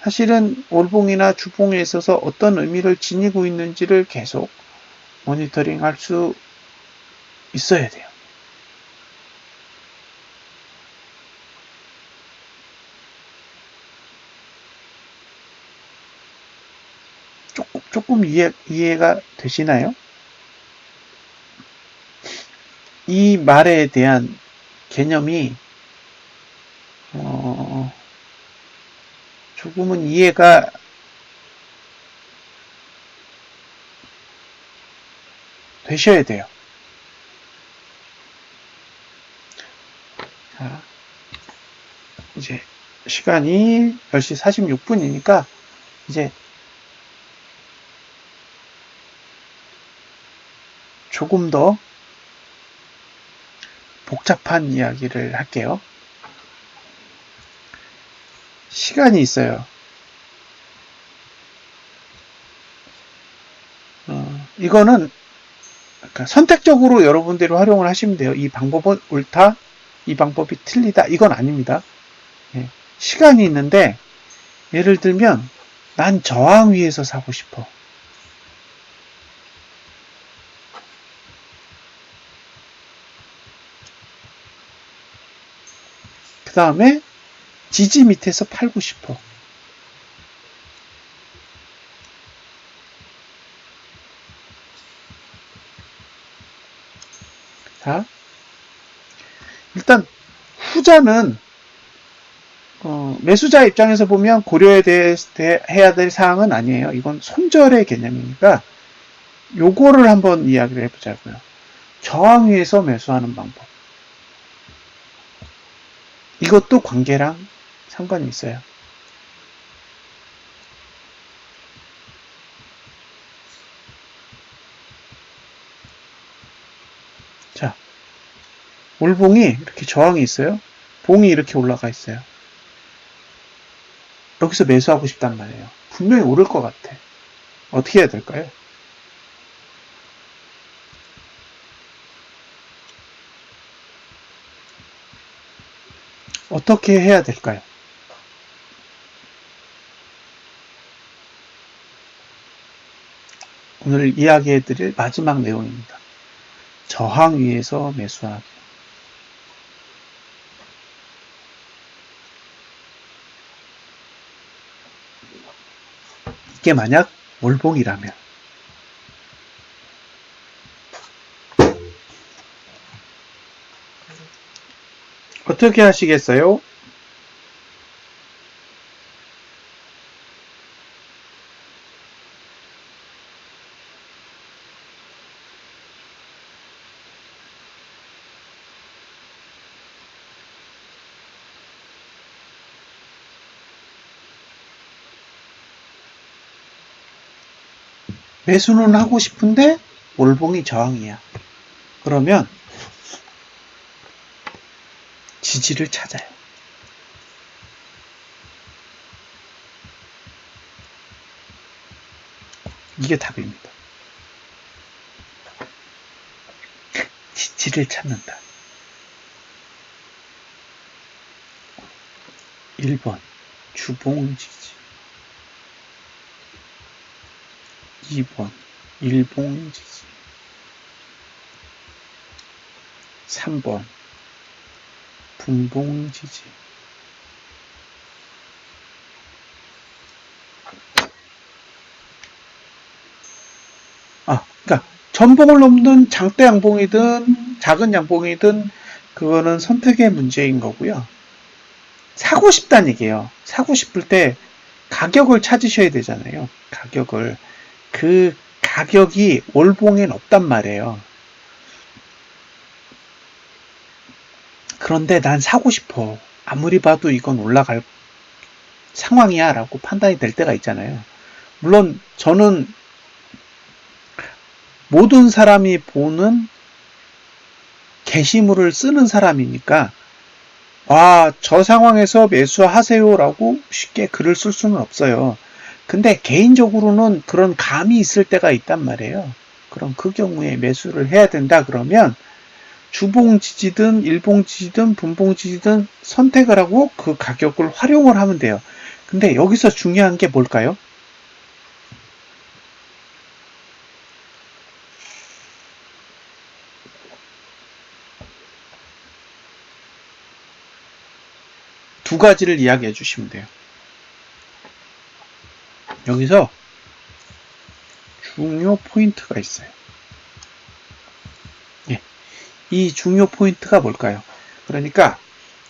사실은 월봉이나 주봉에 있어서 어떤 의미를 지니고 있는지를 계속 모니터링 할 수 있어야 돼요. 조금 이해가 되시나요? 이 말에 대한 개념이 조금은 이해가 되셔야 돼요. 자, 이제 시간이 10시 46분이니까 이제 조금 더 복잡한 이야기를 할게요. 시간이 있어요. 이거는 선택적으로 여러분들이 활용을 하시면 돼요. 이 방법은 옳다, 이 방법이 틀리다, 이건 아닙니다. 예, 시간이 있는데 예를 들면 난 저항 위에서 사고 싶어. 그 다음에 지지 밑에서 팔고 싶어. 자, 일단 후자는 매수자 입장에서 보면 고려해야 될 사항은 아니에요. 이건 손절의 개념이니까 요거를 한번 이야기를 해보자고요. 저항 위에서 매수하는 방법. 이것도 관계랑 상관이 있어요. 자, 올봉이 이렇게 저항이 있어요. 봉이 이렇게 올라가 있어요. 여기서 매수하고 싶단 말이에요. 분명히 오를 것 같아. 어떻게 해야 될까요? 어떻게 해야 될까요? 오늘 이야기해드릴 마지막 내용입니다. 저항 위에서 매수하기. 이게 만약 월봉이라면 어떻게 하시겠어요? 매수는 하고 싶은데 월봉이 저항이야. 그러면 지지를 찾아요. 이게 답입니다. 지지를 찾는다. 1번 주봉 지지, 2번 일봉 지지, 3번 분봉 지지. 그러니까 전봉을 넘는 장대 양봉이든 작은 양봉이든 그거는 선택의 문제인 거고요. 사고 싶다는 얘기예요. 사고 싶을 때 가격을 찾으셔야 되잖아요. 가격을. 그 가격이 월봉엔 없단 말이에요. 그런데 난 사고 싶어. 아무리 봐도 이건 올라갈 상황이야 라고 판단이 될 때가 있잖아요. 물론 저는 모든 사람이 보는 게시물을 쓰는 사람이니까 저 상황에서 매수하세요라고 쉽게 글을 쓸 수는 없어요. 근데 개인적으로는 그런 감이 있을 때가 있단 말이에요. 그럼 그 경우에 매수를 해야 된다 그러면 주봉 지지든 일봉 지지든 분봉 지지든 선택을 하고 그 가격을 활용을 하면 돼요. 근데 여기서 중요한 게 뭘까요? 두 가지를 이야기해 주시면 돼요. 여기서 중요 포인트가 있어요. 예, 이 중요 포인트가 뭘까요? 그러니까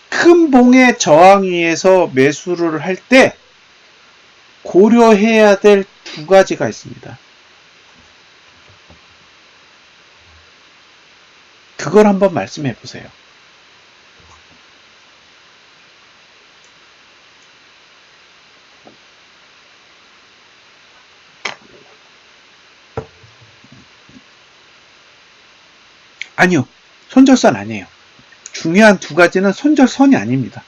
큰 봉의 저항 위에서 매수를 할 때 고려해야 될 두 가지가 있습니다. 그걸 한번 말씀해 보세요. 아니요. 손절선 아니에요. 중요한 두 가지는 손절선이 아닙니다.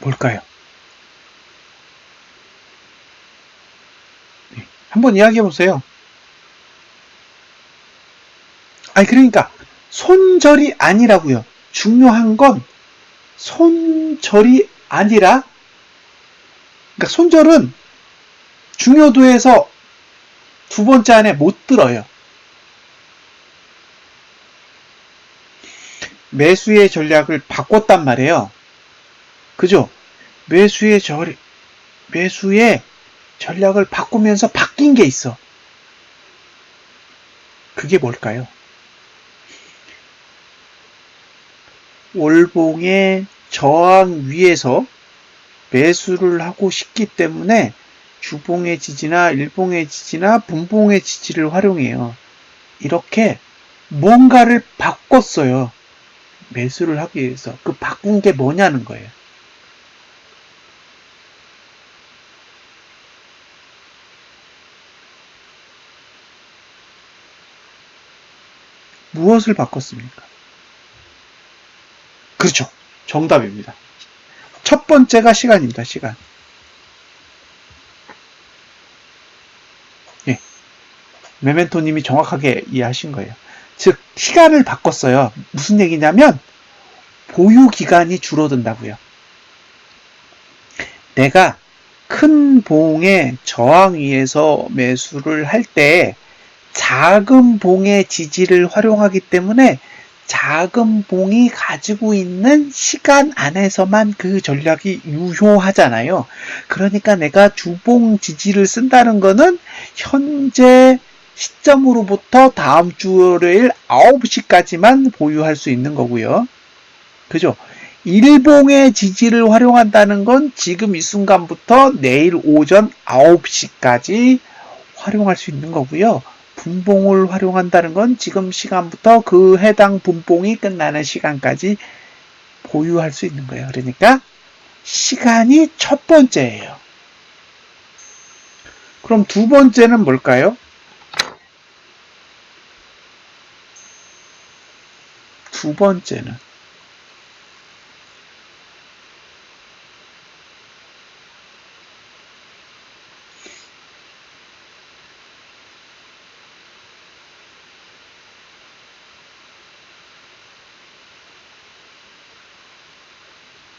뭘까요? 네, 한번 이야기해 보세요. 그러니까 손절이 아니라고요. 중요한 건 손절이 아니라, 그러니까 손절은 중요도에서 두 번째 안에 못 들어요. 매수의 전략을 바꿨단 말이에요. 그죠? 매수의 전략을 바꾸면서 바뀐 게 있어. 그게 뭘까요? 월봉의 저항 위에서 매수를 하고 싶기 때문에 주봉의 지지나 일봉의 지지나 분봉의 지지를 활용해요. 이렇게 뭔가를 바꿨어요. 매수를 하기 위해서. 그 바꾼 게 뭐냐는 거예요. 무엇을 바꿨습니까? 그렇죠. 정답입니다. 첫 번째가 시간입니다. 시간. 예. 메멘토님이 정확하게 이해하신 거예요. 즉 시간을 바꿨어요. 무슨 얘기냐면 보유 기간이 줄어든다고요. 내가 큰 봉의 저항 위에서 매수를 할 때 작은 봉의 지지를 활용하기 때문에 작은 봉이 가지고 있는 시간 안에서만 그 전략이 유효하잖아요. 그러니까 내가 주봉 지지를 쓴다는 거는 현재 시점으로부터 다음 주 월요일 9시까지만 보유할 수 있는 거고요. 그죠? 일봉의 지지를 활용한다는 건 지금 이 순간부터 내일 오전 9시까지 활용할 수 있는 거고요. 분봉을 활용한다는 건 지금 시간부터 그 해당 분봉이 끝나는 시간까지 보유할 수 있는 거예요. 그러니까 시간이 첫 번째예요. 그럼 두 번째는 뭘까요? 두 번째는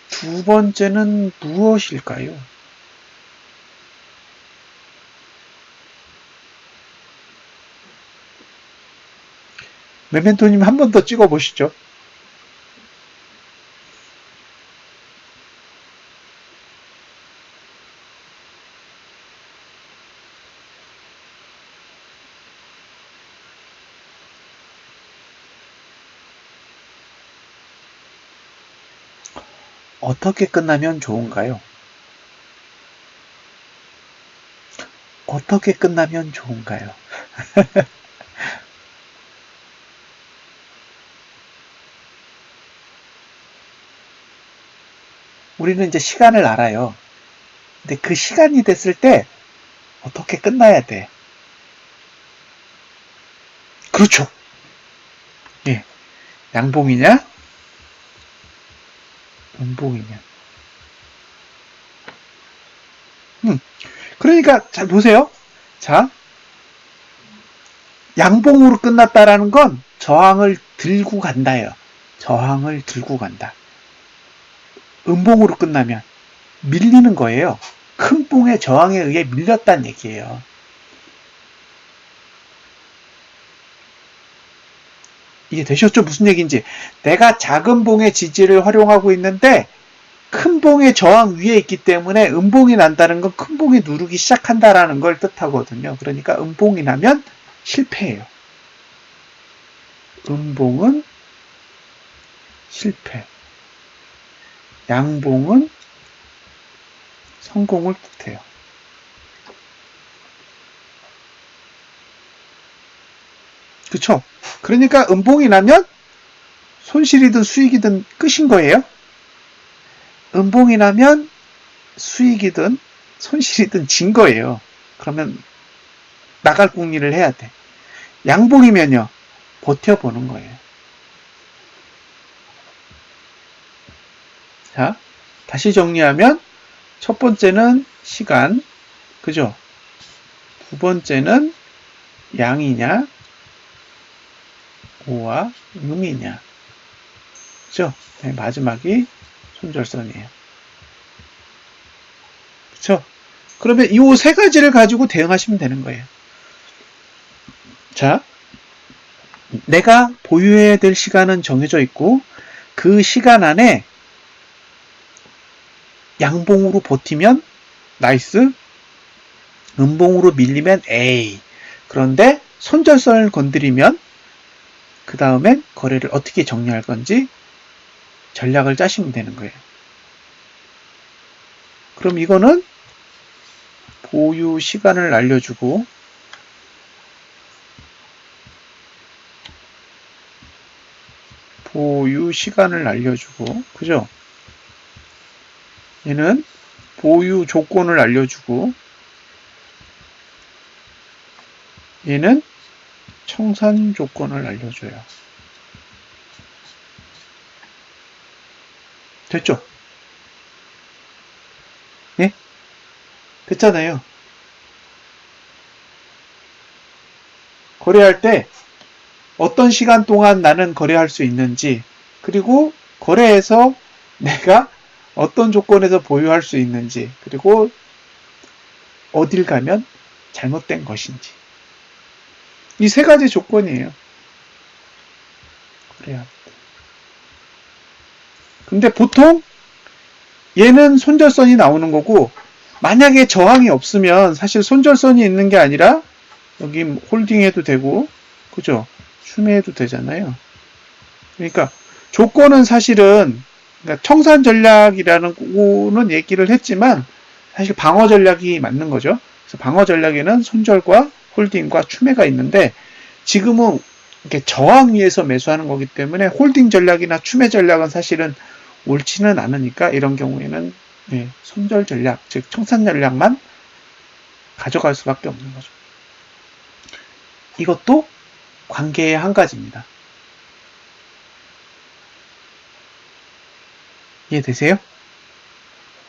두 번째는 무엇일까요? 메멘토님 한 번 더 찍어보시죠. 어떻게 끝나면 좋은가요? 어떻게 끝나면 좋은가요? 우리는 이제 시간을 알아요. 근데 그 시간이 됐을 때 어떻게 끝나야 돼? 그렇죠. 예. 양봉이냐? 음봉이냐? 그러니까 잘 보세요. 자, 양봉으로 끝났다라는 건 저항을 들고 간다예요. 저항을 들고 간다. 음봉으로 끝나면 밀리는 거예요. 큰 봉의 저항에 의해 밀렸다는 얘기예요. 이게 되셨죠? 무슨 얘기인지. 내가 작은 봉의 지지를 활용하고 있는데 큰 봉의 저항 위에 있기 때문에 음봉이 난다는 건 큰 봉이 누르기 시작한다라는 걸 뜻하거든요. 그러니까 음봉이 나면 실패예요. 음봉은 실패. 양봉은 성공을 뜻해요. 그쵸? 그러니까 음봉이 나면 손실이든 수익이든 끝인 거예요. 음봉이 나면 수익이든 손실이든 진 거예요. 그러면 나갈 궁리를 해야 돼. 양봉이면요. 버텨보는 거예요. 자, 다시 정리하면 첫 번째는 시간, 그죠? 두 번째는 양이냐, 오와 음이냐, 그죠? 네, 마지막이 손절선이에요. 그쵸? 그러면 이 세 가지를 가지고 대응하시면 되는 거예요. 자, 내가 보유해야 될 시간은 정해져 있고 그 시간 안에 양봉으로 버티면 나이스, 음봉으로 밀리면 A. 그런데 손절선을 건드리면 그 다음엔 거래를 어떻게 정리할 건지 전략을 짜시면 되는 거예요. 그럼 이거는 보유 시간을 알려주고 보유 시간을 알려주고 그죠? 얘는 보유 조건을 알려주고 얘는 청산 조건을 알려줘요. 됐죠? 예? 됐잖아요. 거래할 때 어떤 시간 동안 나는 거래할 수 있는지 그리고 거래에서 내가 어떤 조건에서 보유할 수 있는지 그리고 어딜 가면 잘못된 것인지 이 세 가지 조건이에요. 그래야. 근데 보통 얘는 손절선이 나오는 거고 만약에 저항이 없으면 사실 손절선이 있는 게 아니라 여기 홀딩해도 되고 그죠? 추매해도 되잖아요. 그러니까 조건은 사실은 그러니까 청산 전략이라는 거는 얘기를 했지만 사실 방어 전략이 맞는 거죠. 그래서 방어 전략에는 손절과 홀딩과 추매가 있는데 지금은 이렇게 저항 위에서 매수하는 거기 때문에 홀딩 전략이나 추매 전략은 사실은 옳지는 않으니까 이런 경우에는 손절 전략, 즉 청산 전략만 가져갈 수밖에 없는 거죠. 이것도 관계의 한 가지입니다. 이해되세요?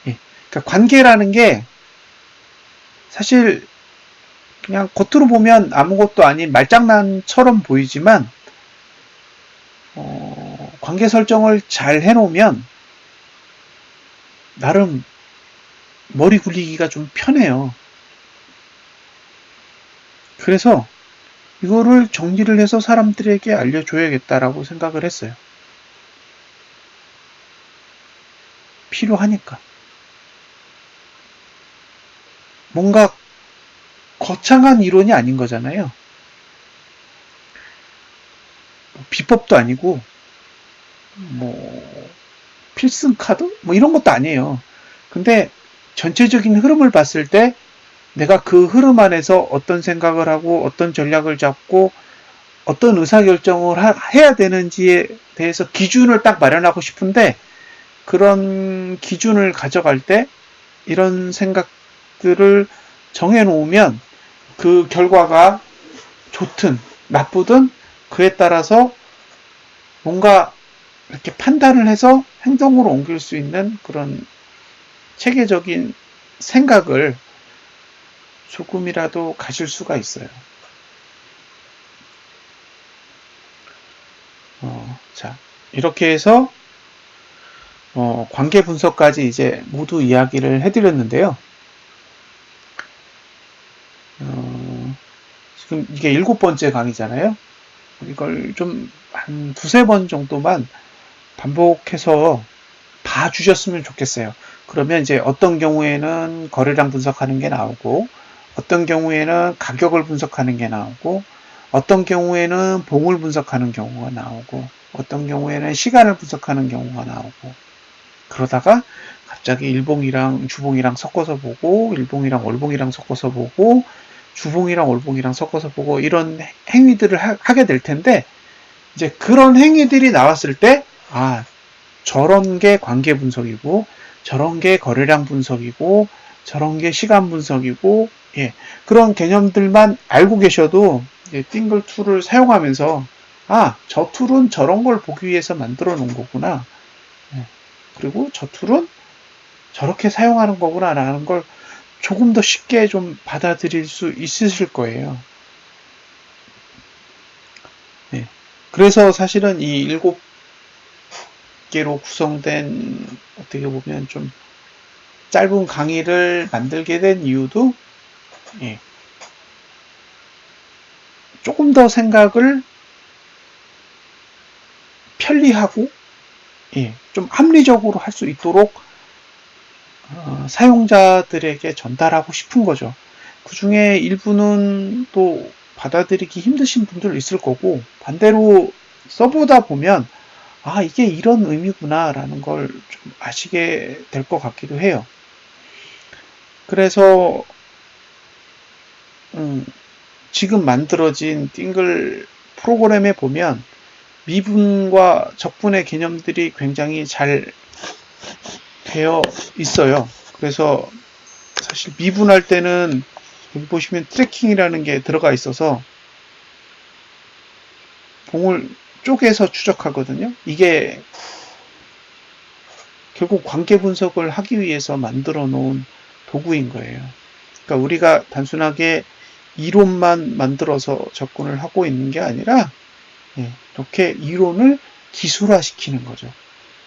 예. 그러니까 관계라는 게 사실 그냥 겉으로 보면 아무것도 아닌 말장난처럼 보이지만 관계 설정을 잘 해놓으면 나름 머리 굴리기가 좀 편해요. 그래서 이거를 정리를 해서 사람들에게 알려줘야겠다라고 생각을 했어요. 필요하니까. 뭔가 거창한 이론이 아닌 거잖아요. 비법도 아니고 뭐 필승 카드? 뭐 이런 것도 아니에요. 근데 전체적인 흐름을 봤을 때 내가 그 흐름 안에서 어떤 생각을 하고 어떤 전략을 잡고 어떤 의사결정을 해야 되는지에 대해서 기준을 딱 마련하고 싶은데 그런 기준을 가져갈 때 이런 생각들을 정해놓으면 그 결과가 좋든 나쁘든 그에 따라서 뭔가 이렇게 판단을 해서 행동으로 옮길 수 있는 그런 체계적인 생각을 조금이라도 가질 수가 있어요. 자, 이렇게 해서 관계 분석까지 이제 모두 이야기를 해드렸는데요. 지금 이게 7번째 강의잖아요. 이걸 좀 한 2-3번 정도만 반복해서 봐주셨으면 좋겠어요. 그러면 이제 어떤 경우에는 거래량 분석하는 게 나오고, 어떤 경우에는 가격을 분석하는 게 나오고, 어떤 경우에는 봉을 분석하는 경우가 나오고, 어떤 경우에는 시간을 분석하는 경우가 나오고, 그러다가 갑자기 일봉이랑 주봉이랑 섞어서 보고, 일봉이랑 월봉이랑 섞어서 보고, 주봉이랑 월봉이랑 섞어서 보고, 이런 행위들을 하게 될 텐데, 이제 그런 행위들이 나왔을 때, 저런 게 관계 분석이고, 저런 게 거래량 분석이고, 저런 게 시간 분석이고, 그런 개념들만 알고 계셔도 띵글 툴을 사용하면서 저 툴은 저런 걸 보기 위해서 만들어 놓은 거구나. 그리고 저 툴은 저렇게 사용하는 거구나 라는 걸 조금 더 쉽게 좀 받아들일 수 있으실 거예요. 그래서 사실은 이 7개로 구성된 어떻게 보면 좀 짧은 강의를 만들게 된 이유도 조금 더 생각을 편리하고 좀 합리적으로 할 수 있도록 사용자들에게 전달하고 싶은 거죠. 그 중에 일부는 또 받아들이기 힘드신 분들 있을 거고 반대로 써보다 보면 이게 이런 의미구나 라는 걸 좀 아시게 될 것 같기도 해요. 그래서 지금 만들어진 띵글 프로그램에 보면 미분과 적분의 개념들이 굉장히 잘 되어 있어요. 그래서 사실 미분할 때는 여기 보시면 트래킹이라는 게 들어가 있어서 봉을 쪼개서 추적하거든요. 이게 결국 관계 분석을 하기 위해서 만들어 놓은 도구인 거예요. 그러니까 우리가 단순하게 이론만 만들어서 접근을 하고 있는 게 아니라 이렇게 이론을 기술화시키는 거죠.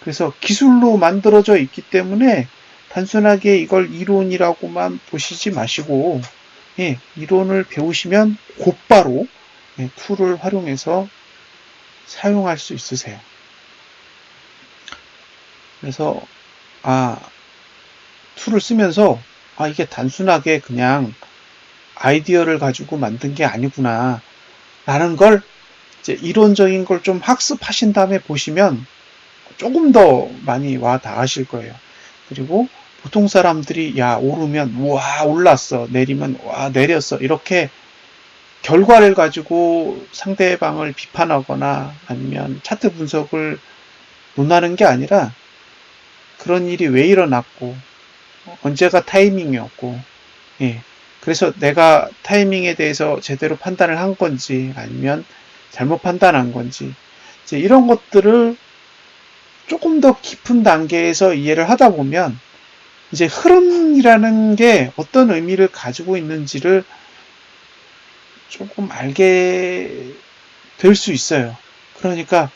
그래서 기술로 만들어져 있기 때문에 단순하게 이걸 이론이라고만 보시지 마시고 이론을 배우시면 곧바로 툴을 활용해서 사용할 수 있으세요. 그래서 툴을 쓰면서 이게 단순하게 그냥 아이디어를 가지고 만든 게 아니구나 라는 걸 이제 이론적인 걸 좀 학습하신 다음에 보시면 조금 더 많이 와 닿으실 거예요. 그리고 보통 사람들이 오르면 와 올랐어, 내리면 와 내렸어, 이렇게 결과를 가지고 상대방을 비판하거나 아니면 차트 분석을 논하는 게 아니라 그런 일이 왜 일어났고 언제가 타이밍이었고 그래서 내가 타이밍에 대해서 제대로 판단을 한 건지 아니면 잘못 판단한 건지 이제 이런 것들을 조금 더 깊은 단계에서 이해를 하다 보면 이제 흐름이라는 게 어떤 의미를 가지고 있는지를 조금 알게 될 수 있어요. 그러니까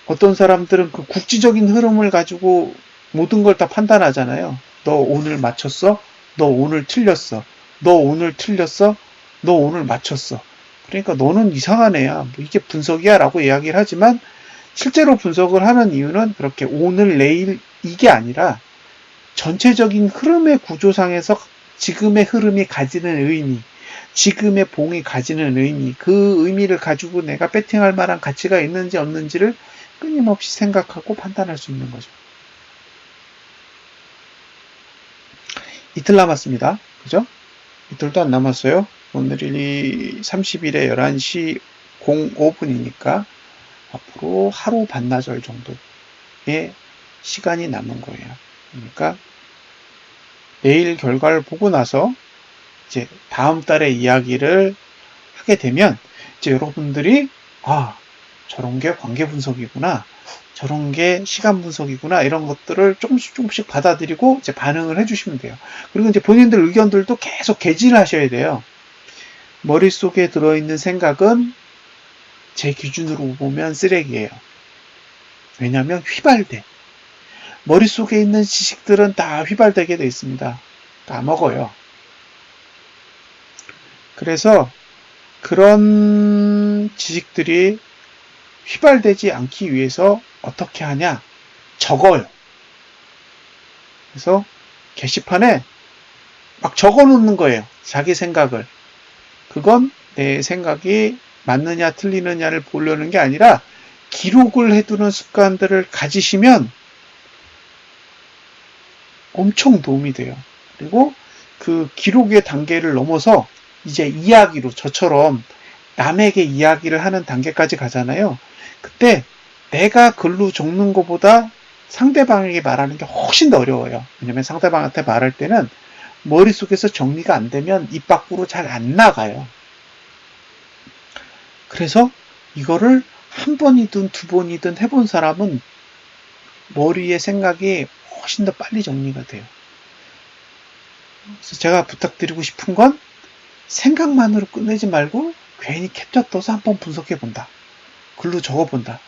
어떤 사람들은 그 국지적인 흐름을 가지고 모든 걸 다 판단하잖아요. 너 오늘 맞췄어? 너 오늘 틀렸어? 너 오늘 틀렸어? 너 오늘 맞췄어? 그러니까 너는 이상한 애야. 뭐 이게 분석이야 라고 이야기를 하지만 실제로 분석을 하는 이유는 그렇게 오늘 내일 이게 아니라 전체적인 흐름의 구조상에서 지금의 흐름이 가지는 의미, 지금의 봉이 가지는 의미, 그 의미를 가지고 내가 배팅할 만한 가치가 있는지 없는지를 끊임없이 생각하고 판단할 수 있는 거죠. 이틀 남았습니다. 그죠? 이틀도 안 남았어요. 오늘이 30일에 11시 05분이니까 앞으로 하루 반나절 정도의 시간이 남은 거예요. 그러니까 내일 결과를 보고 나서 이제 다음 달에 이야기를 하게 되면 이제 여러분들이 저런 게 관계 분석이구나, 저런 게 시간 분석이구나, 이런 것들을 조금씩 받아들이고 이제 반응을 해주시면 돼요. 그리고 이제 본인들 의견들도 계속 개진하셔야 돼요. 머릿속에 들어있는 생각은 제 기준으로 보면 쓰레기예요. 왜냐하면 휘발돼. 머릿속에 있는 지식들은 다 휘발되게 되어 있습니다. 까먹어요. 그래서 그런 지식들이 휘발되지 않기 위해서 어떻게 하냐? 적어요. 그래서 게시판에 막 적어 놓는 거예요. 자기 생각을. 그건 내 생각이 맞느냐 틀리느냐를 보려는 게 아니라 기록을 해두는 습관들을 가지시면 엄청 도움이 돼요. 그리고 그 기록의 단계를 넘어서 이제 이야기로, 저처럼 남에게 이야기를 하는 단계까지 가잖아요. 그때 내가 글로 적는 것보다 상대방에게 말하는 게 훨씬 더 어려워요. 왜냐면 상대방한테 말할 때는 머릿속에서 정리가 안 되면 입 밖으로 잘 안 나가요. 그래서 이거를 한 번이든 두 번이든 해본 사람은 머리의 생각이 훨씬 더 빨리 정리가 돼요. 그래서 제가 부탁드리고 싶은 건 생각만으로 끝내지 말고 괜히 캡처 떠서 한번 분석해 본다. 글로 적어 본다.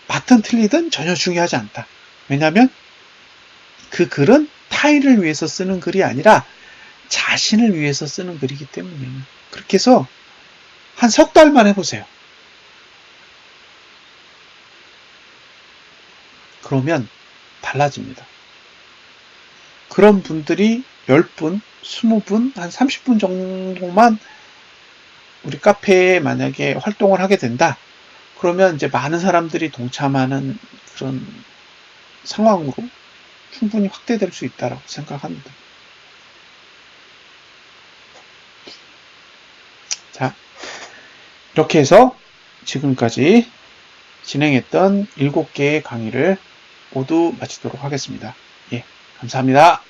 맞든 틀리든 전혀 중요하지 않다. 왜냐하면 그 글은 타인을 위해서 쓰는 글이 아니라 자신을 위해서 쓰는 글이기 때문이에요. 그렇게 해서 한 석 달만 해보세요. 그러면 달라집니다. 그런 분들이 10분, 20분, 한 30분 정도만 우리 카페에 만약에 활동을 하게 된다. 그러면 이제 많은 사람들이 동참하는 그런 상황으로 충분히 확대될 수 있다고 생각합니다. 자, 이렇게 해서 지금까지 진행했던 7개의 강의를 모두 마치도록 하겠습니다. 예, 감사합니다.